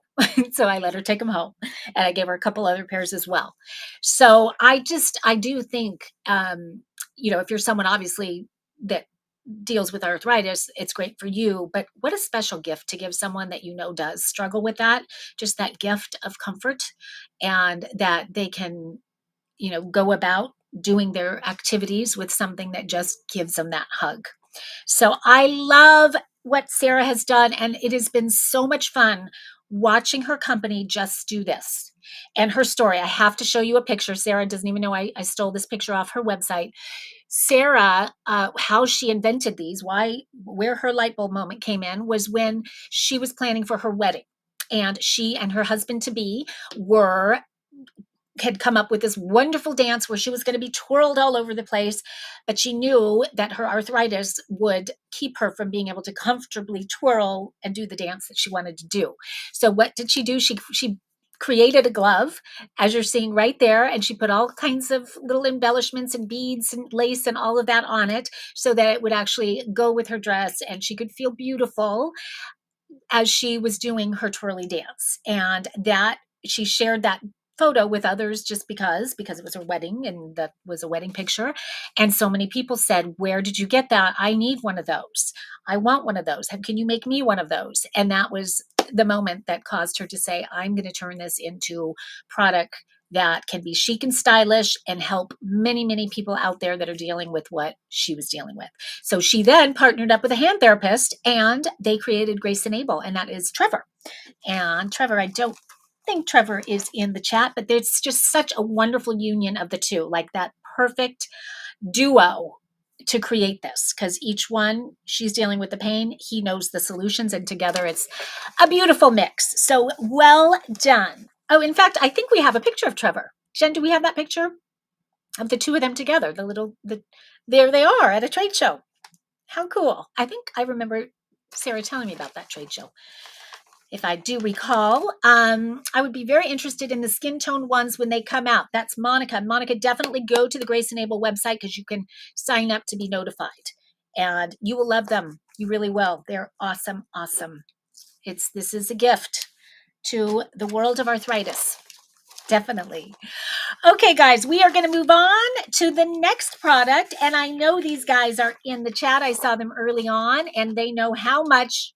So I let her take them home and I gave her a couple other pairs as well. So I do think, if you're someone obviously that deals with arthritis, it's great for you, but what a special gift to give someone that does struggle with that, just that gift of comfort and that they can, go about doing their activities with something that just gives them that hug. So I love what Sarah has done, and it has been so much fun watching her company just do this. And her story, I have to show you a picture. Sarah doesn't even know I stole this picture off her website. Sarah, how she invented these, where her light bulb moment came in was when she was planning for her wedding. And she and her husband to be had come up with this wonderful dance where she was going to be twirled all over the place, but she knew that her arthritis would keep her from being able to comfortably twirl and do the dance that she wanted to do. So what did she do? She created a glove, as you're seeing right there, and she put all kinds of little embellishments and beads and lace and all of that on it so that it would actually go with her dress and she could feel beautiful as she was doing her twirly dance. And that she shared that photo with others just because it was her wedding and that was a wedding picture. And so many people said, "Where did you get that? I need one of those. I want one of those. Can you make me one of those?" And that was the moment that caused her to say, "I'm going to turn this into product that can be chic and stylish and help many, many people out there that are dealing with what she was dealing with." So she then partnered up with a hand therapist and they created Grace Enable, and that is Trevor. And Trevor, I don't think Trevor is in the chat, but there's just such a wonderful union of the two, like that perfect duo to create this, because each one, she's dealing with the pain, he knows the solutions, and together it's a beautiful mix. So well done. Oh, in fact, I think we have a picture of Trevor. Jen, do we have that picture of the two of them together? There they are at a trade show. How cool. I think I remember Sarah telling me about that trade show. If I do recall, I would be very interested in the skin tone ones when they come out. That's Monica. Monica, definitely go to the Grace Enable website because you can sign up to be notified. And you will love them. You really will. They're awesome, awesome. This is a gift to the world of arthritis. Definitely. Okay, guys, we are going to move on to the next product. And I know these guys are in the chat. I saw them early on, and they know how much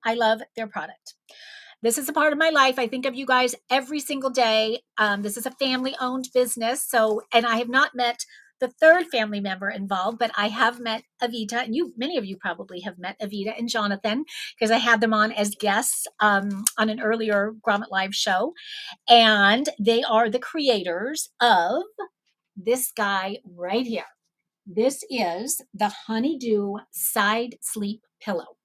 I love their product. This is a part of my life. I think of you guys every single day. This is a family-owned business. So, and I have not met the third family member involved, but I have met Avita, and many of you probably have met Avita and Jonathan because I had them on as guests on an earlier Grommet Live show. And they are the creators of this guy right here. This is the Honeydew Side Sleep Pillow.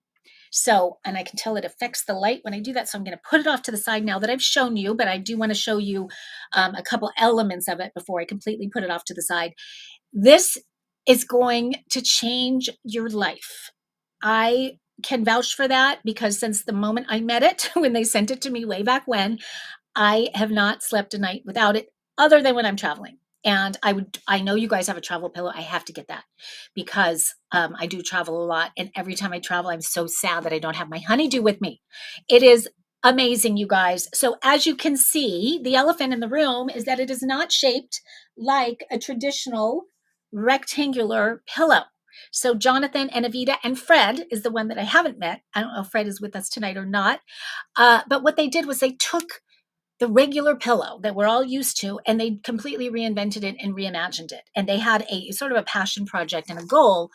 So, and I can tell it affects the light when I do that. So I'm going to put it off to the side now that I've shown you, but I do want to show you a couple elements of it before I completely put it off to the side. This is going to change your life. I can vouch for that because since the moment I met it, when they sent it to me way back when, I have not slept a night without it other than when I'm traveling. And I know you guys have a travel pillow. I have to get that because I do travel a lot. And every time I travel, I'm so sad that I don't have my honeydew with me. It is amazing, you guys. So as you can see, the elephant in the room is that it is not shaped like a traditional rectangular pillow. So Jonathan and Avita and Fred is the one that I haven't met. I don't know if Fred is with us tonight or not. But what they did was they took the regular pillow that we're all used to, and they completely reinvented it and reimagined it. And they had a sort of a passion project and a goal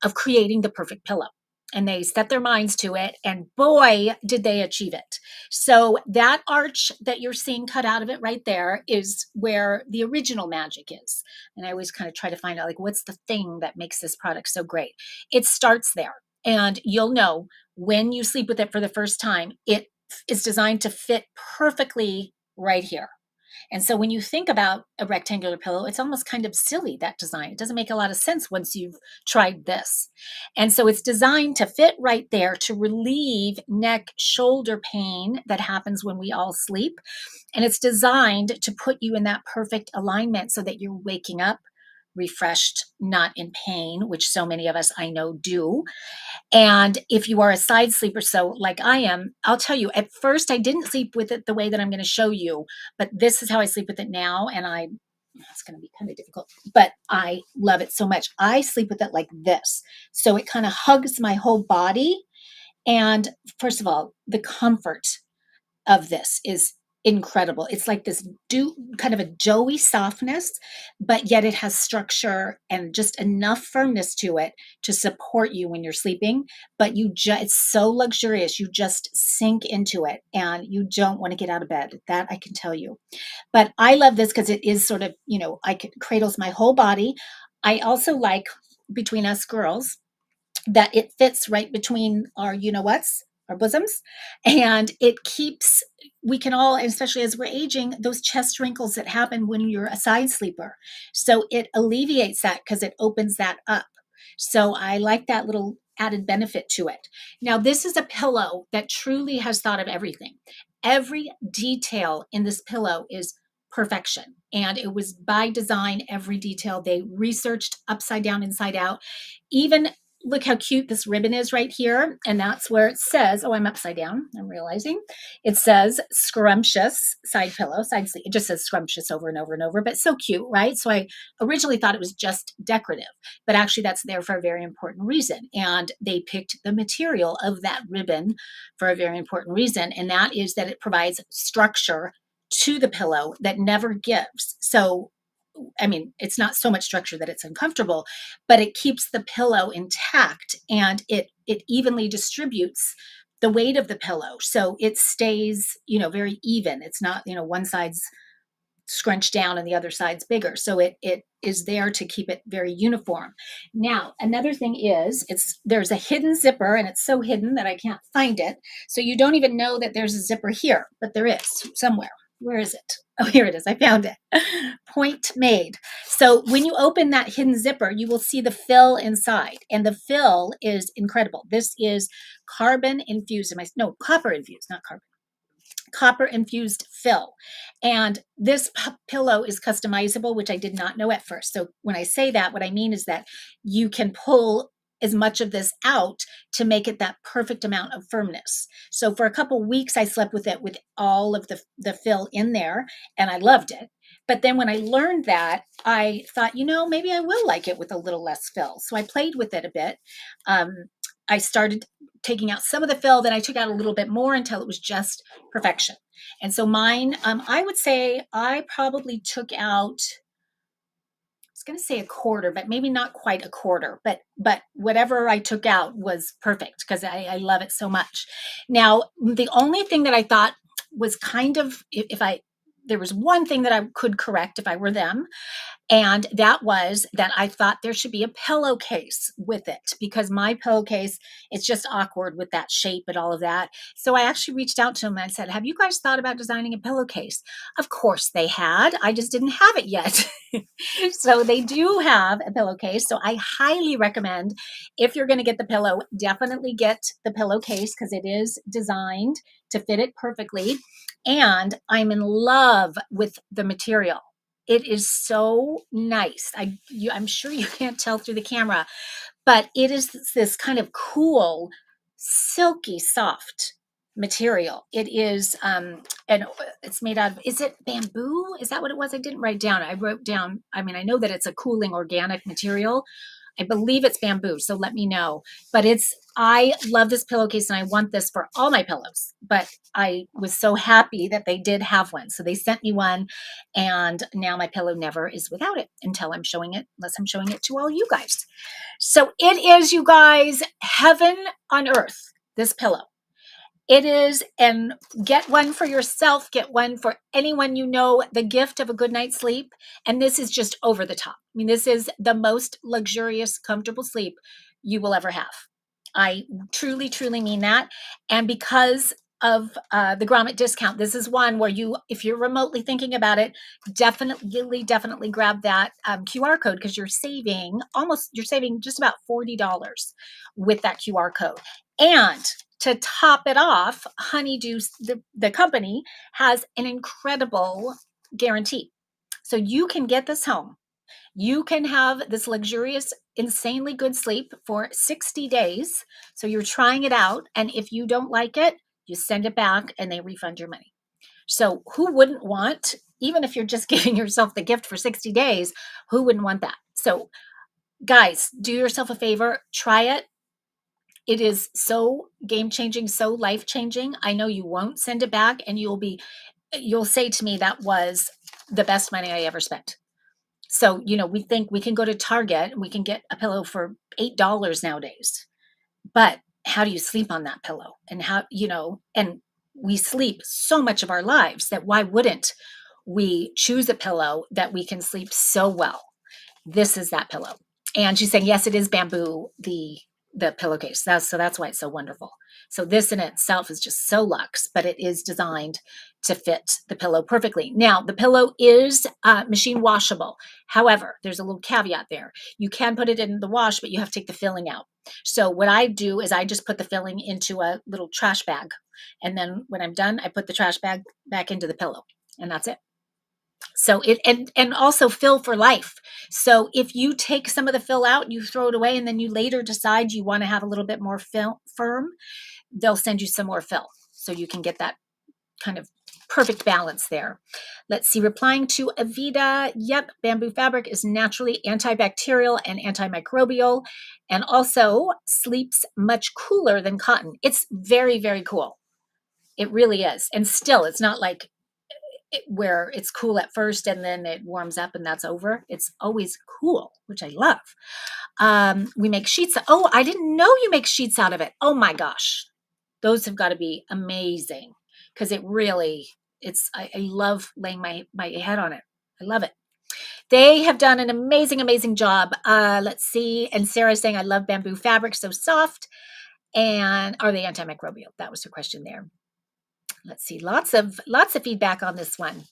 of creating the perfect pillow. And they set their minds to it, and boy, did they achieve it. So that arch that you're seeing cut out of it right there is where the original magic is. And I always kind of try to find out, like, what's the thing that makes this product so great? It starts there. And you'll know when you sleep with it for the first time, it is designed to fit perfectly right here. And so when you think about a rectangular pillow, it's almost kind of silly, that design. It doesn't make a lot of sense once you've tried this. And so it's designed to fit right there to relieve neck, shoulder pain that happens when we all sleep. And it's designed to put you in that perfect alignment so that you're waking up refreshed, not in pain, which so many of us I know do. And if you are a side sleeper, so like I am, I'll tell you, at first I didn't sleep with it the way that I'm going to show you, but this is how I sleep with it now. And it's going to be kind of difficult, but I love it so much. I sleep with it like this. So it kind of hugs my whole body. And first of all, the comfort of this is incredible. It's like this kind of a doughy softness, but yet it has structure and just enough firmness to it to support you when you're sleeping. But it's so luxurious. You just sink into it and you don't want to get out of bed. That I can tell you. But I love this because it is sort of, cradles my whole body. I also like, between us girls, that it fits right between our our bosoms, and we can all, especially as we're aging, those chest wrinkles that happen when you're a side sleeper. So it alleviates that because it opens that up. So I like that little added benefit to it. Now, this is a pillow that truly has thought of everything. Every detail in this pillow is perfection. And it was by design, every detail. They researched upside down, inside out. Even look how cute this ribbon is right here. And that's where it says, oh, I'm upside down. I'm realizing it says scrumptious side pillow, side sleeve. It just says scrumptious over and over and over, but so cute, right? So I originally thought it was just decorative, but actually that's there for a very important reason. And they picked the material of that ribbon for a very important reason. And that is that it provides structure to the pillow that never gives. So I mean, it's not so much structure that it's uncomfortable, but it keeps the pillow intact and it evenly distributes the weight of the pillow. So it stays, very even. It's not, one side's scrunched down and the other side's bigger. So it is there to keep it very uniform. Now, another thing is there's a hidden zipper and it's so hidden that I can't find it. So you don't even know that there's a zipper here, but there is somewhere. Where is it? Oh, here it is. I found it. Point made. So when you open that hidden zipper, you will see the fill inside. And the fill is incredible. This is carbon infused. No, copper infused, not carbon. Copper infused fill. And this pillow is customizable, which I did not know at first. So when I say that, what I mean is that you can pull as much of this out to make it that perfect amount of firmness. So for a couple weeks, I slept with it with all of the fill in there, and I loved it. But then when I learned that, I thought, maybe I will like it with a little less fill. So I played with it a bit. I started taking out some of the fill, then I took out a little bit more until it was just perfection. And so mine, I would say I probably took out, I was going to say a quarter, but maybe not quite a quarter, but whatever I took out was perfect because I love it so much. Now, the only thing that I thought was kind of, there was one thing that I could correct if I were them, and that was that I thought there should be a pillowcase with it because my pillowcase, it's just awkward with that shape and all of that. So I actually reached out to them and I said, have you guys thought about designing a pillowcase? Of course they had. I just didn't have it yet. So they do have a pillowcase. So I highly recommend, if you're going to get the pillow, definitely get the pillowcase because it is designed to fit it perfectly. And I'm in love with the material. It is so nice. I'm sure you can't tell through the camera, but it is this kind of cool, silky, soft material. It is, and it's made out of, is it bamboo? Is that what it was? I didn't write down. I wrote down, I mean, I know that it's a cooling organic material. I believe it's bamboo, so let me know. But I love this pillowcase and I want this for all my pillows. But I was so happy that they did have one. So they sent me one and now my pillow never is without it until I'm showing it, unless I'm showing it to all you guys. So it is, you guys, heaven on earth, this pillow. It is, and get one for yourself, get one for anyone you know, the gift of a good night's sleep. And this is just over the top. I mean, this is the most luxurious, comfortable sleep you will ever have. I truly, truly mean that. And because of the Grommet discount, this is one where if you're remotely thinking about it, definitely grab that QR code because you're saving just about $40 with that QR code. And to top it off, Honeydew, the company, has an incredible guarantee. So you can get this home. You can have this luxurious, insanely good sleep for 60 days. So you're trying it out. And if you don't like it, you send it back and they refund your money. So who wouldn't want, even if you're just giving yourself the gift for 60 days, who wouldn't want that? So guys, do yourself a favor, try it. It is so game-changing, so life-changing. I know you won't send it back and you'll say to me that was the best money I ever spent. So, we think we can go to Target and we can get a pillow for $8 nowadays. But how do you sleep on that pillow? And and we sleep so much of our lives that why wouldn't we choose a pillow that we can sleep so well? This is that pillow. And she's saying, yes, it is bamboo, the pillowcase. That's why it's so wonderful. So this in itself is just so luxe, but it is designed to fit the pillow perfectly. Now, the pillow is machine washable. However, there's a little caveat there. You can put it in the wash, but you have to take the filling out. So what I do is I just put the filling into a little trash bag And then when I'm done, I put the trash bag back into the pillow, and that's it. So it and also fill for life. So if you take some of the fill out, you throw it away, and then you later decide you want to have a little bit more firm, they'll send you some more fill. So you can get that kind of perfect balance there. Let's see, replying to Avita, yep, bamboo fabric is naturally antibacterial and antimicrobial, and also sleeps much cooler than cotton. It's very, very cool. It really is. And still, it's not like where it's cool at first and then it warms up and that's over. It's always cool, which I love. We make sheets. Oh, I didn't know you make sheets out of it. Oh my gosh. Those have got to be amazing because it really, I love laying my head on it. I love it. They have done an amazing, amazing job. Let's see. And Sarah's saying, I love bamboo fabric, so soft. And are they antimicrobial? That was her question there. Let's see. Lots of feedback on this one.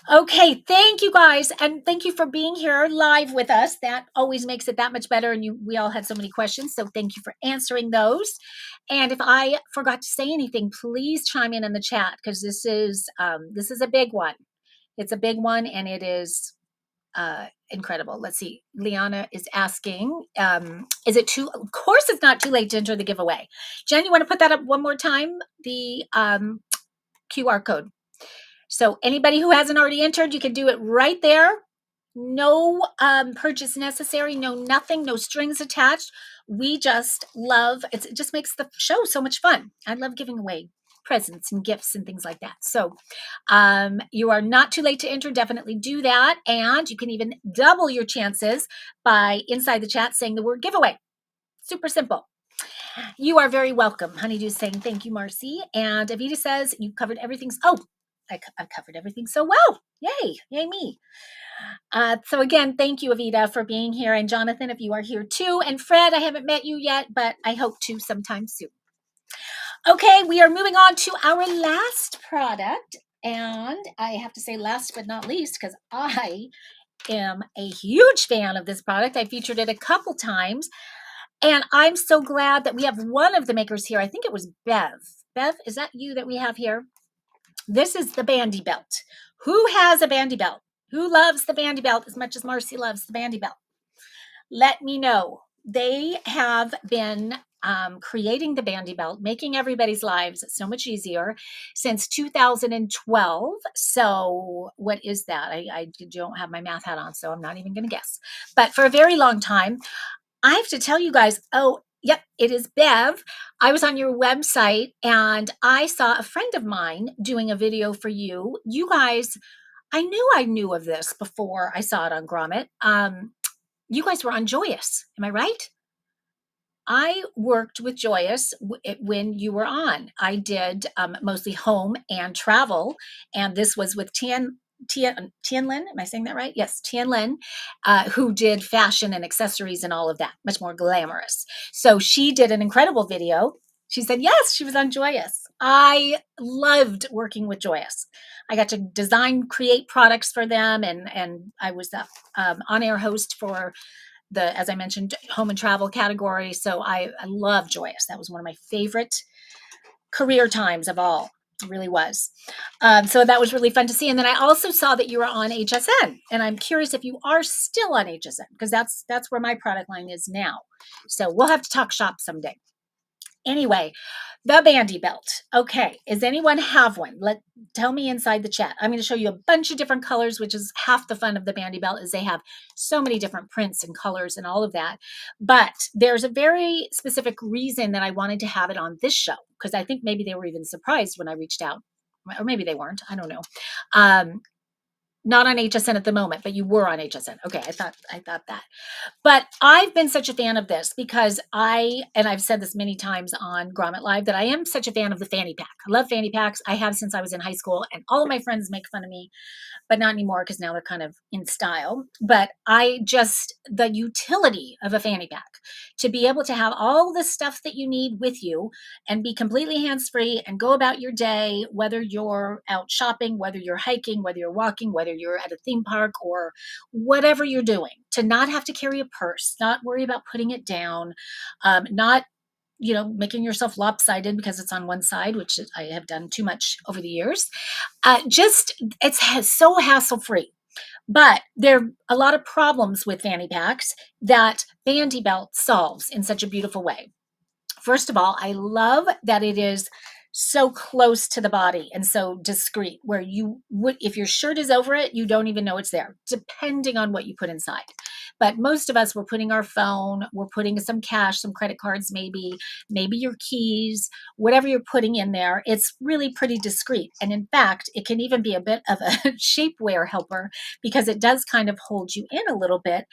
Okay, thank you guys, and thank you for being here live with us. That always makes it that much better, and we all had so many questions, so thank you for answering those. And if I forgot to say anything, please chime in the chat because this is a big one. It's a big one, and it is incredible. Let's see. Liana is asking, is it too? Of course, it's not too late to enter the giveaway. Jen, you want to put that up one more time? The QR code. So anybody who hasn't already entered, you can do it right there. No purchase necessary, no nothing, no strings attached. We just love it. It just makes the show so much fun. I love giving away presents and gifts and things like that. So you are not too late to enter. Definitely do that. And you can even double your chances by inside the chat saying the word giveaway. Super simple. You are very welcome. Honeydew's saying thank you, Marcy. And Avita says you covered everything. Oh, I've covered everything so well. Yay, yay me. So again, thank you, Avita, for being here. And Jonathan, if you are here too. And Fred, I haven't met you yet, but I hope to sometime soon. Okay, we are moving on to our last product. And I have to say last but not least, because I am a huge fan of this product. I featured it a couple times. And I'm so glad that we have one of the makers here. I think it was Bev. Bev, is that you that we have here? This is the bandy belt. Who has a bandy belt? Who loves the bandy belt as much as Marcy loves the bandy belt? Let me know. They have been creating the bandy belt, making everybody's lives so much easier since 2012. So what is that? I don't have my math hat on, so I'm not even going to guess. But for a very long time, I have to tell you guys, oh, yep, it is Bev. I was on your website and I saw a friend of mine doing a video for you. You guys, I knew of this before I saw it on Grommet. You guys were on Joyous. Am I right? I worked with Joyous when you were on. I did mostly home and travel, and this was with Tian Lin. Am I saying that right? Yes, Tian Lin, who did fashion and accessories and all of that, much more glamorous. So she did an incredible video. She said, yes, she was on Joyous. I loved working with Joyous. I got to design, create products for them, and I was the on-air host for the, as I mentioned, home and travel category. So I love Joyous. That was one of my favorite career times of all. It really was. So that was really fun to see. And then I also saw that you were on HSN, and I'm curious if you are still on HSN because that's where my product line is now. So we'll have to talk shop someday. Anyway, the bandy belt. Okay, does anyone have one? Tell me inside the chat. I'm going to show you a bunch of different colors, which is half the fun of the bandy belt is they have so many different prints and colors and all of that. But there's a very specific reason that I wanted to have it on this show because I think maybe they were even surprised when I reached out, or maybe they weren't. I don't know. Not on HSN at the moment, but you were on HSN. Okay, I thought that. But I've been such a fan of this because I've said this many times on Grommet Live, that I am such a fan of the fanny pack. I love fanny packs. I have since I was in high school, and all of my friends make fun of me, but not anymore because now they're kind of in style. But the utility of a fanny pack, to be able to have all the stuff that you need with you and be completely hands-free and go about your day, whether you're out shopping, whether you're hiking, whether you're walking, whether you're at a theme park or whatever you're doing, to not have to carry a purse, not worry about putting it down, not making yourself lopsided because it's on one side, which I have done too much over the years. Just it's so hassle free. But there are a lot of problems with fanny packs that Bandy Belt solves in such a beautiful way. First of all, I love that it is so close to the body and so discreet, where you would, if your shirt is over it, you don't even know it's there, depending on what you put inside. But most of us, we're putting our phone, we're putting some cash, some credit cards, maybe your keys, whatever you're putting in there. It's really pretty discreet. And in fact, it can even be a bit of a shapewear helper because it does kind of hold you in a little bit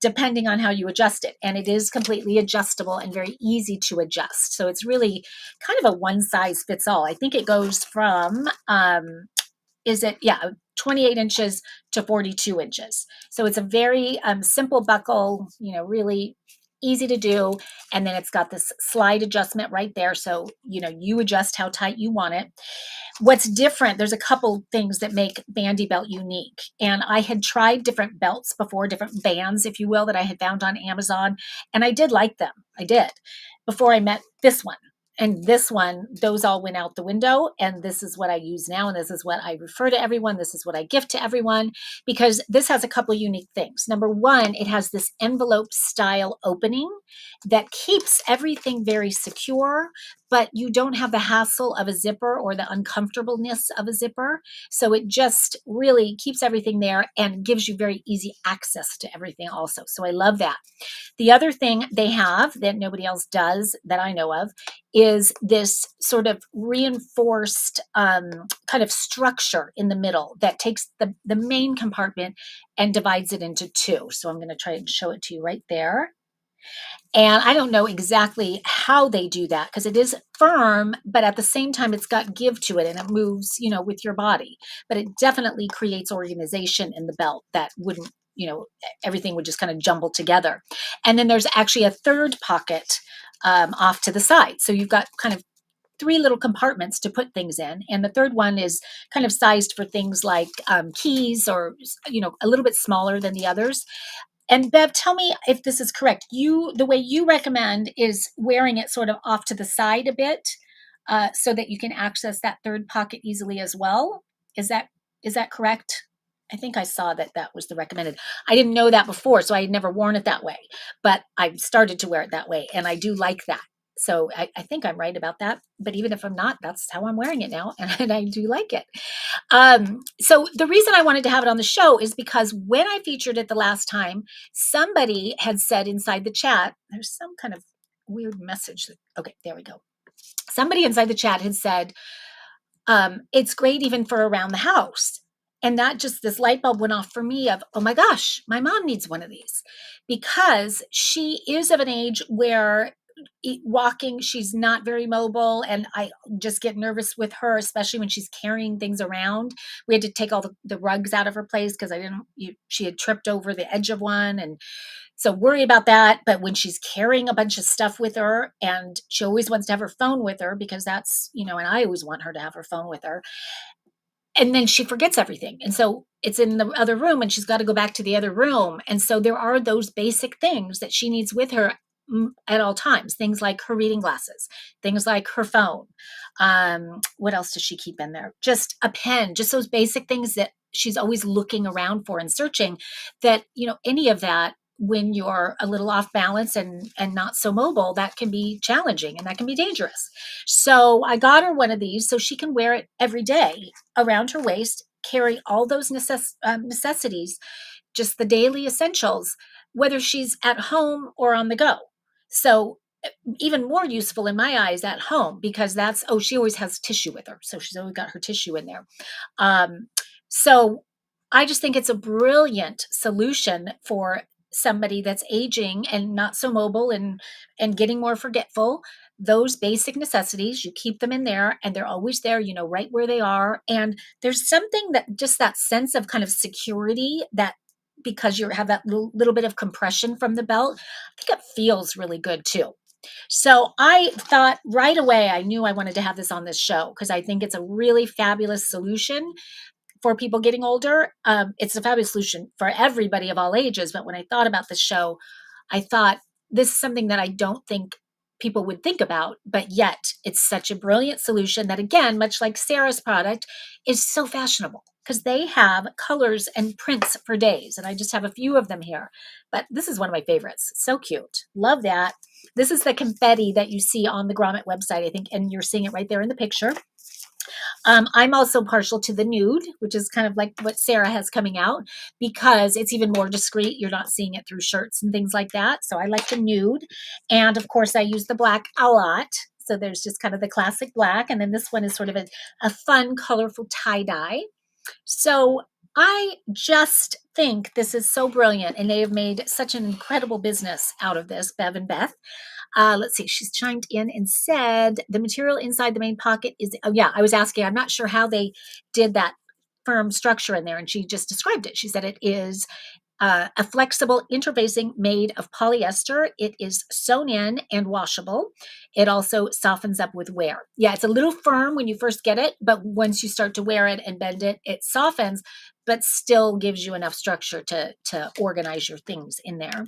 depending on how you adjust it. And it is completely adjustable and very easy to adjust. So it's really kind of a one size fits all. I think it goes from, yeah, 28 inches to 42 inches. So it's a very simple buckle, really easy to do. And then it's got this slide adjustment right there. So, you adjust how tight you want it. What's different, there's a couple things that make Bandy Belt unique. And I had tried different belts before, different bands, if you will, that I had found on Amazon. And I did like them. I did before I met this one. And this one, those all went out the window. And this is what I use now. And this is what I refer to everyone. This is what I gift to everyone because this has a couple unique things. Number one, it has this envelope style opening that keeps everything very secure, but you don't have the hassle of a zipper or the uncomfortableness of a zipper. So it just really keeps everything there and gives you very easy access to everything also. So I love that. The other thing they have that nobody else does that I know of is this sort of reinforced kind of structure in the middle that takes the main compartment and divides it into two. So I'm going to try and show it to you right there. And I don't know exactly how they do that because it is firm, but at the same time, it's got give to it and it moves, with your body. But it definitely creates organization in the belt that wouldn't, everything would just kind of jumble together. And then there's actually a third pocket off to the side. So you've got kind of three little compartments to put things in. And the third one is kind of sized for things like keys or, a little bit smaller than the others. And Bev, tell me if this is correct. The way you recommend is wearing it sort of off to the side a bit, so that you can access that third pocket easily as well. Is that correct? I think I saw that was the recommended. I didn't know that before, so I had never worn it that way, but I've started to wear it that way, and I do like that. So I think I'm right about that. But even if I'm not, that's how I'm wearing it now, and I do like it. So the reason I wanted to have it on the show is because when I featured it the last time, somebody had said inside the chat, there's some kind of weird message. Okay, there we go. Somebody inside the chat had said, it's great even for around the house. And that just, this light bulb went off for me of, oh my gosh, my mom needs one of these because she is of an age where walking, she's not very mobile. And I just get nervous with her, especially when she's carrying things around. We had to take all the rugs out of her place because she had tripped over the edge of one. And so worry about that. But when she's carrying a bunch of stuff with her and she always wants to have her phone with her because that's, and I always want her to have her phone with her. And then she forgets everything. And so it's in the other room and she's got to go back to the other room. And so there are those basic things that she needs with her at all times. Things like her reading glasses, things like her phone. What else does she keep in there? Just a pen, just those basic things that she's always looking around for and searching that, any of that when you're a little off balance and not so mobile, that can be challenging and that can be dangerous. So I got her one of these so she can wear it every day around her waist, carry all those necessities, just the daily essentials, whether she's at home or on the go. So even more useful in my eyes at home because she always has tissue with her. So she's always got her tissue in there. So I just think it's a brilliant solution for somebody that's aging and not so mobile and getting more forgetful. Those basic necessities, you keep them in there and they're always there, right where they are. And there's something that just that sense of kind of security that because you have that little bit of compression from the belt, I think it feels really good too. So I thought right away, I knew I wanted to have this on this show because I think it's a really fabulous solution for people getting older. It's a fabulous solution for everybody of all ages. But when I thought about the show, I thought this is something that I don't think people would think about, but yet it's such a brilliant solution that, again, much like Sarah's product, is so fashionable because they have colors and prints for days. And I just have a few of them here, but this is one of my favorites. So cute. Love that. This is the confetti that you see on the Grommet website, I think, and you're seeing it right there in the picture. I'm also partial to the nude, which is kind of like what Sarah has coming out because it's even more discreet. You're not seeing it through shirts and things like that. So I like the nude. And of course, I use the black a lot. So there's just kind of the classic black. And then this one is sort of a fun, colorful tie-dye. So I just think this is so brilliant. And they have made such an incredible business out of this, Bev and Beth. Let's see, she's chimed in and said the material inside the main pocket is, oh yeah, I was asking, I'm not sure how they did that firm structure in there. And she just described it. She said it is a flexible interfacing made of polyester. It is sewn in and washable. It also softens up with wear. Yeah, it's a little firm when you first get it, but once you start to wear it and bend it, it softens, but still gives you enough structure to organize your things in there.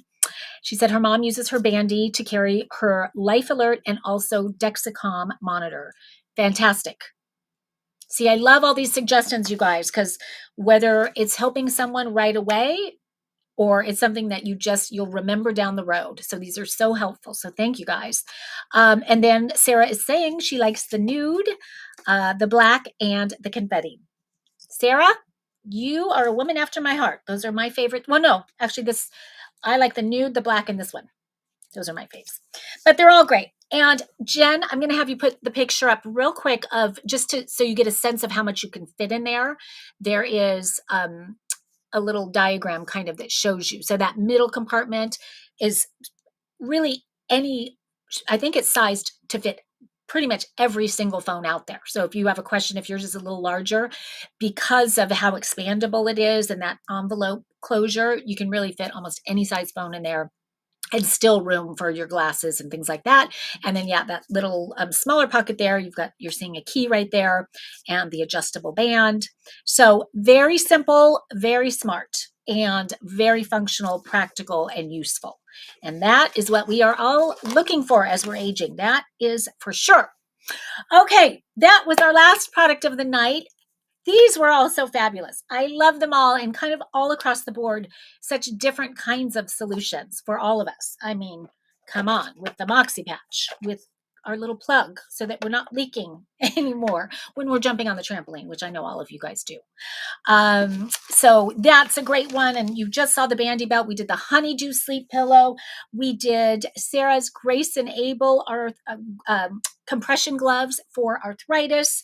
She said her mom uses her bandy to carry her Life Alert and also Dexcom monitor. Fantastic. See, I love all these suggestions, you guys, because whether it's helping someone right away or it's something that you'll remember down the road. So these are so helpful. So thank you guys. And then Sarah is saying she likes the nude, the black, and the confetti. Sarah, you are a woman after my heart. Those are my favorite. Well, no, actually I like the nude, the black, and this one. Those are my faves. But they're all great. And Jen, I'm going to have you put the picture up real quick of so you get a sense of how much you can fit in there. There is a little diagram kind of that shows you. So that middle compartment is really I think it's sized to fit pretty much every single phone out there. So if you have a question, if yours is a little larger, because of how expandable it is and that envelope closure, you can really fit almost any size phone in there and still room for your glasses and things like that. And then, yeah, that little smaller pocket there, you're seeing a key right there and the adjustable band. So very simple, very smart, and very functional, practical, and useful. And that is what we are all looking for as we're aging. That is for sure. Okay, that was our last product of the night. These were all so fabulous. I love them all and kind of all across the board, such different kinds of solutions for all of us. I mean, come on, with the Moxie patch, with our little plug so that we're not leaking anymore when we're jumping on the trampoline, which I know all of you guys do. So that's a great one. And you just saw the bandy belt. We did the honeydew sleep pillow. We did Sarah's Grace and Able, our compression gloves for arthritis.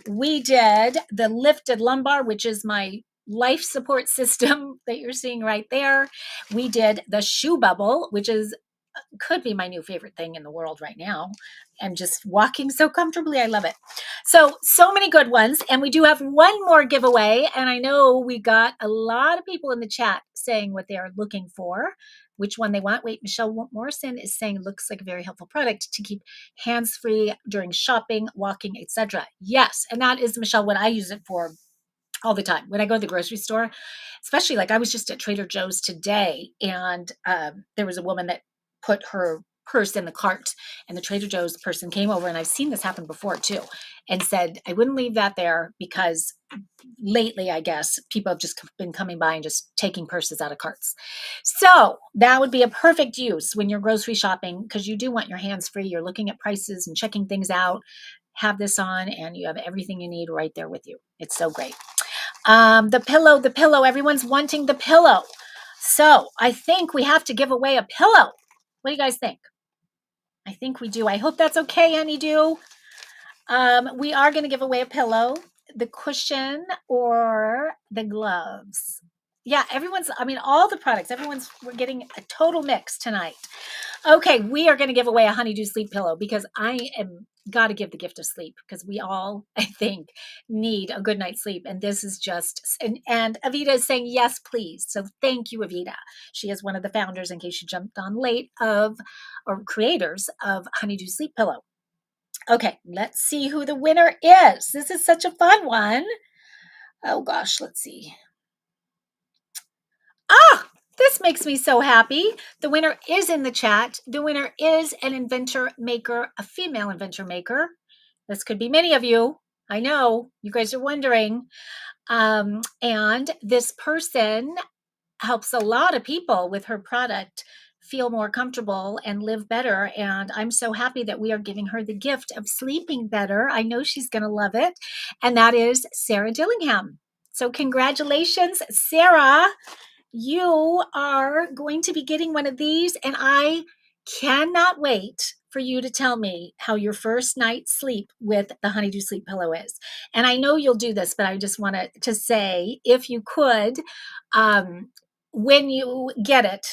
We did the lifted lumbar, which is my life support system that you're seeing right there. We did the shoe bubble, which could be my new favorite thing in the world right now. I'm just walking so comfortably. I love it. So many good ones. And we do have one more giveaway. And I know we got a lot of people in the chat saying what they are looking for, which one they want. Wait, Michelle Morrison is saying looks like a very helpful product to keep hands-free during shopping, walking, etc. Yes. And that is, Michelle, what I use it for all the time. When I go to the grocery store, especially like I was just at Trader Joe's today, and there was a woman that put her purse in the cart, and the Trader Joe's person came over, and I've seen this happen before too, and said, I wouldn't leave that there because lately, I guess, people have just been coming by and just taking purses out of carts. So that would be a perfect use when you're grocery shopping because you do want your hands free. You're looking at prices and checking things out. Have this on, and you have everything you need right there with you. It's so great. The pillow, everyone's wanting the pillow. So I think we have to give away a pillow. What do you guys think? I think we do. I hope that's okay, Honeydew. We are going to give away a pillow, the cushion, or the gloves. Yeah, all the products, we're getting a total mix tonight. Okay, we are going to give away a honeydew sleep pillow because I am got to give the gift of sleep because we all, I think, need a good night's sleep. And this is and Avita is saying, yes, please. So thank you, Avita. She is one of the founders, in case you jumped on late, or creators of Honeydew Sleep Pillow. Okay, let's see who the winner is. This is such a fun one. Oh gosh, let's see. This this makes me so happy. The winner is in the chat. The winner is an inventor maker, a female inventor maker. This could be many of you. I know you guys are wondering. And this person helps a lot of people with her product feel more comfortable and live better. And I'm so happy that we are giving her the gift of sleeping better. I know she's going to love it. And that is Sarah Dillingham. So congratulations, Sarah. You are going to be getting one of these, and I cannot wait for you to tell me how your first night's sleep with the Honeydew Sleep Pillow is. And I know you'll do this, but I just wanted to say, if you could, when you get it,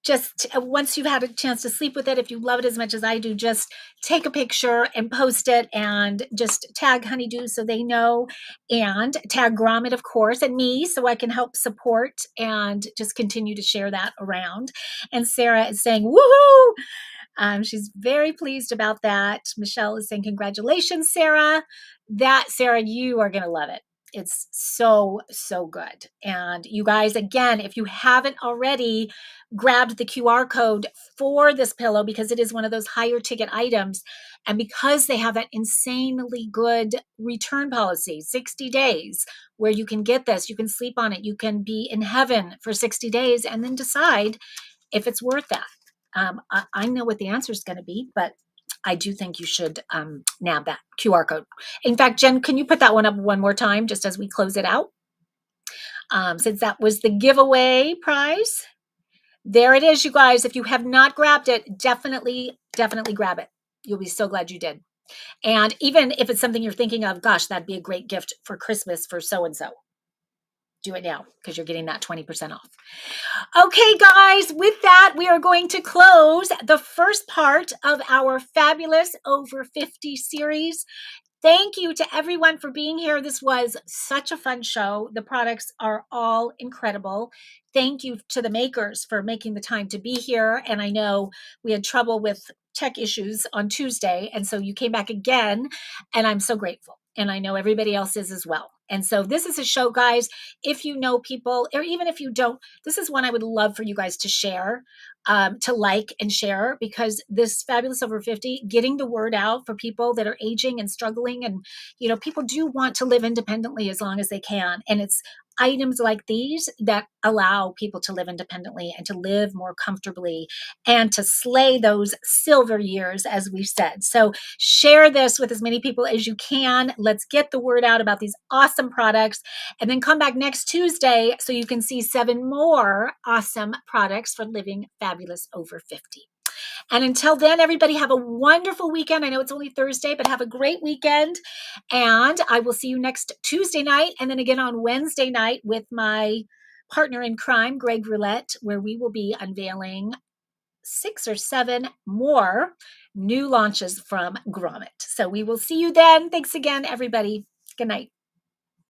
just once you've had a chance to sleep with it, if you love it as much as I do, just take a picture and post it and just tag Honeydew so they know, and tag Grommet, of course, and me so I can help support and just continue to share that around. And Sarah is saying, woohoo! She's very pleased about that. Michelle is saying, congratulations, Sarah. Sarah, you are going to love it. It's so, so good. And you guys, again, if you haven't already grabbed the QR code for this pillow, because it is one of those higher ticket items, and because they have that insanely good return policy, 60 days, where you can get this, you can sleep on it, you can be in heaven for 60 days and then decide if it's worth that. I know what the answer is going to be, but I do think you should nab that QR code. In fact, Jen, can you put that one up one more time just as we close it out? Since that was the giveaway prize. There it is, you guys. If you have not grabbed it, definitely grab it. You'll be so glad you did. And even if it's something you're thinking of, gosh, that'd be a great gift for Christmas for so-and-so. Do it now because you're getting that 20% off. Okay, guys, with that, we are going to close the first part of our fabulous Over 50 series. Thank you to everyone for being here. This was such a fun show. The products are all incredible. Thank you to the makers for making the time to be here. And I know we had trouble with tech issues on Tuesday, and so you came back again, and I'm so grateful. And I know everybody else is as well. And so this is a show, guys, if you know people, or even if you don't, this is one I would love for you guys to share, to like and share, because this fabulous Over 50, getting the word out for people that are aging and struggling. And, you know, people do want to live independently as long as they can. And it's items like these that allow people to live independently and to live more comfortably and to slay those silver years, as we said. So share this with as many people as you can. Let's get the word out about these awesome products, and then come back next Tuesday so you can see 7 more awesome products for living fabulous over 50. And until then, everybody have a wonderful weekend. I know it's only Thursday, but have a great weekend. And I will see you next Tuesday night, and then again on Wednesday night with my partner in crime, Greg Roulette, where we will be unveiling 6 or 7 more new launches from Grommet. So we will see you then. Thanks again, everybody. Good night.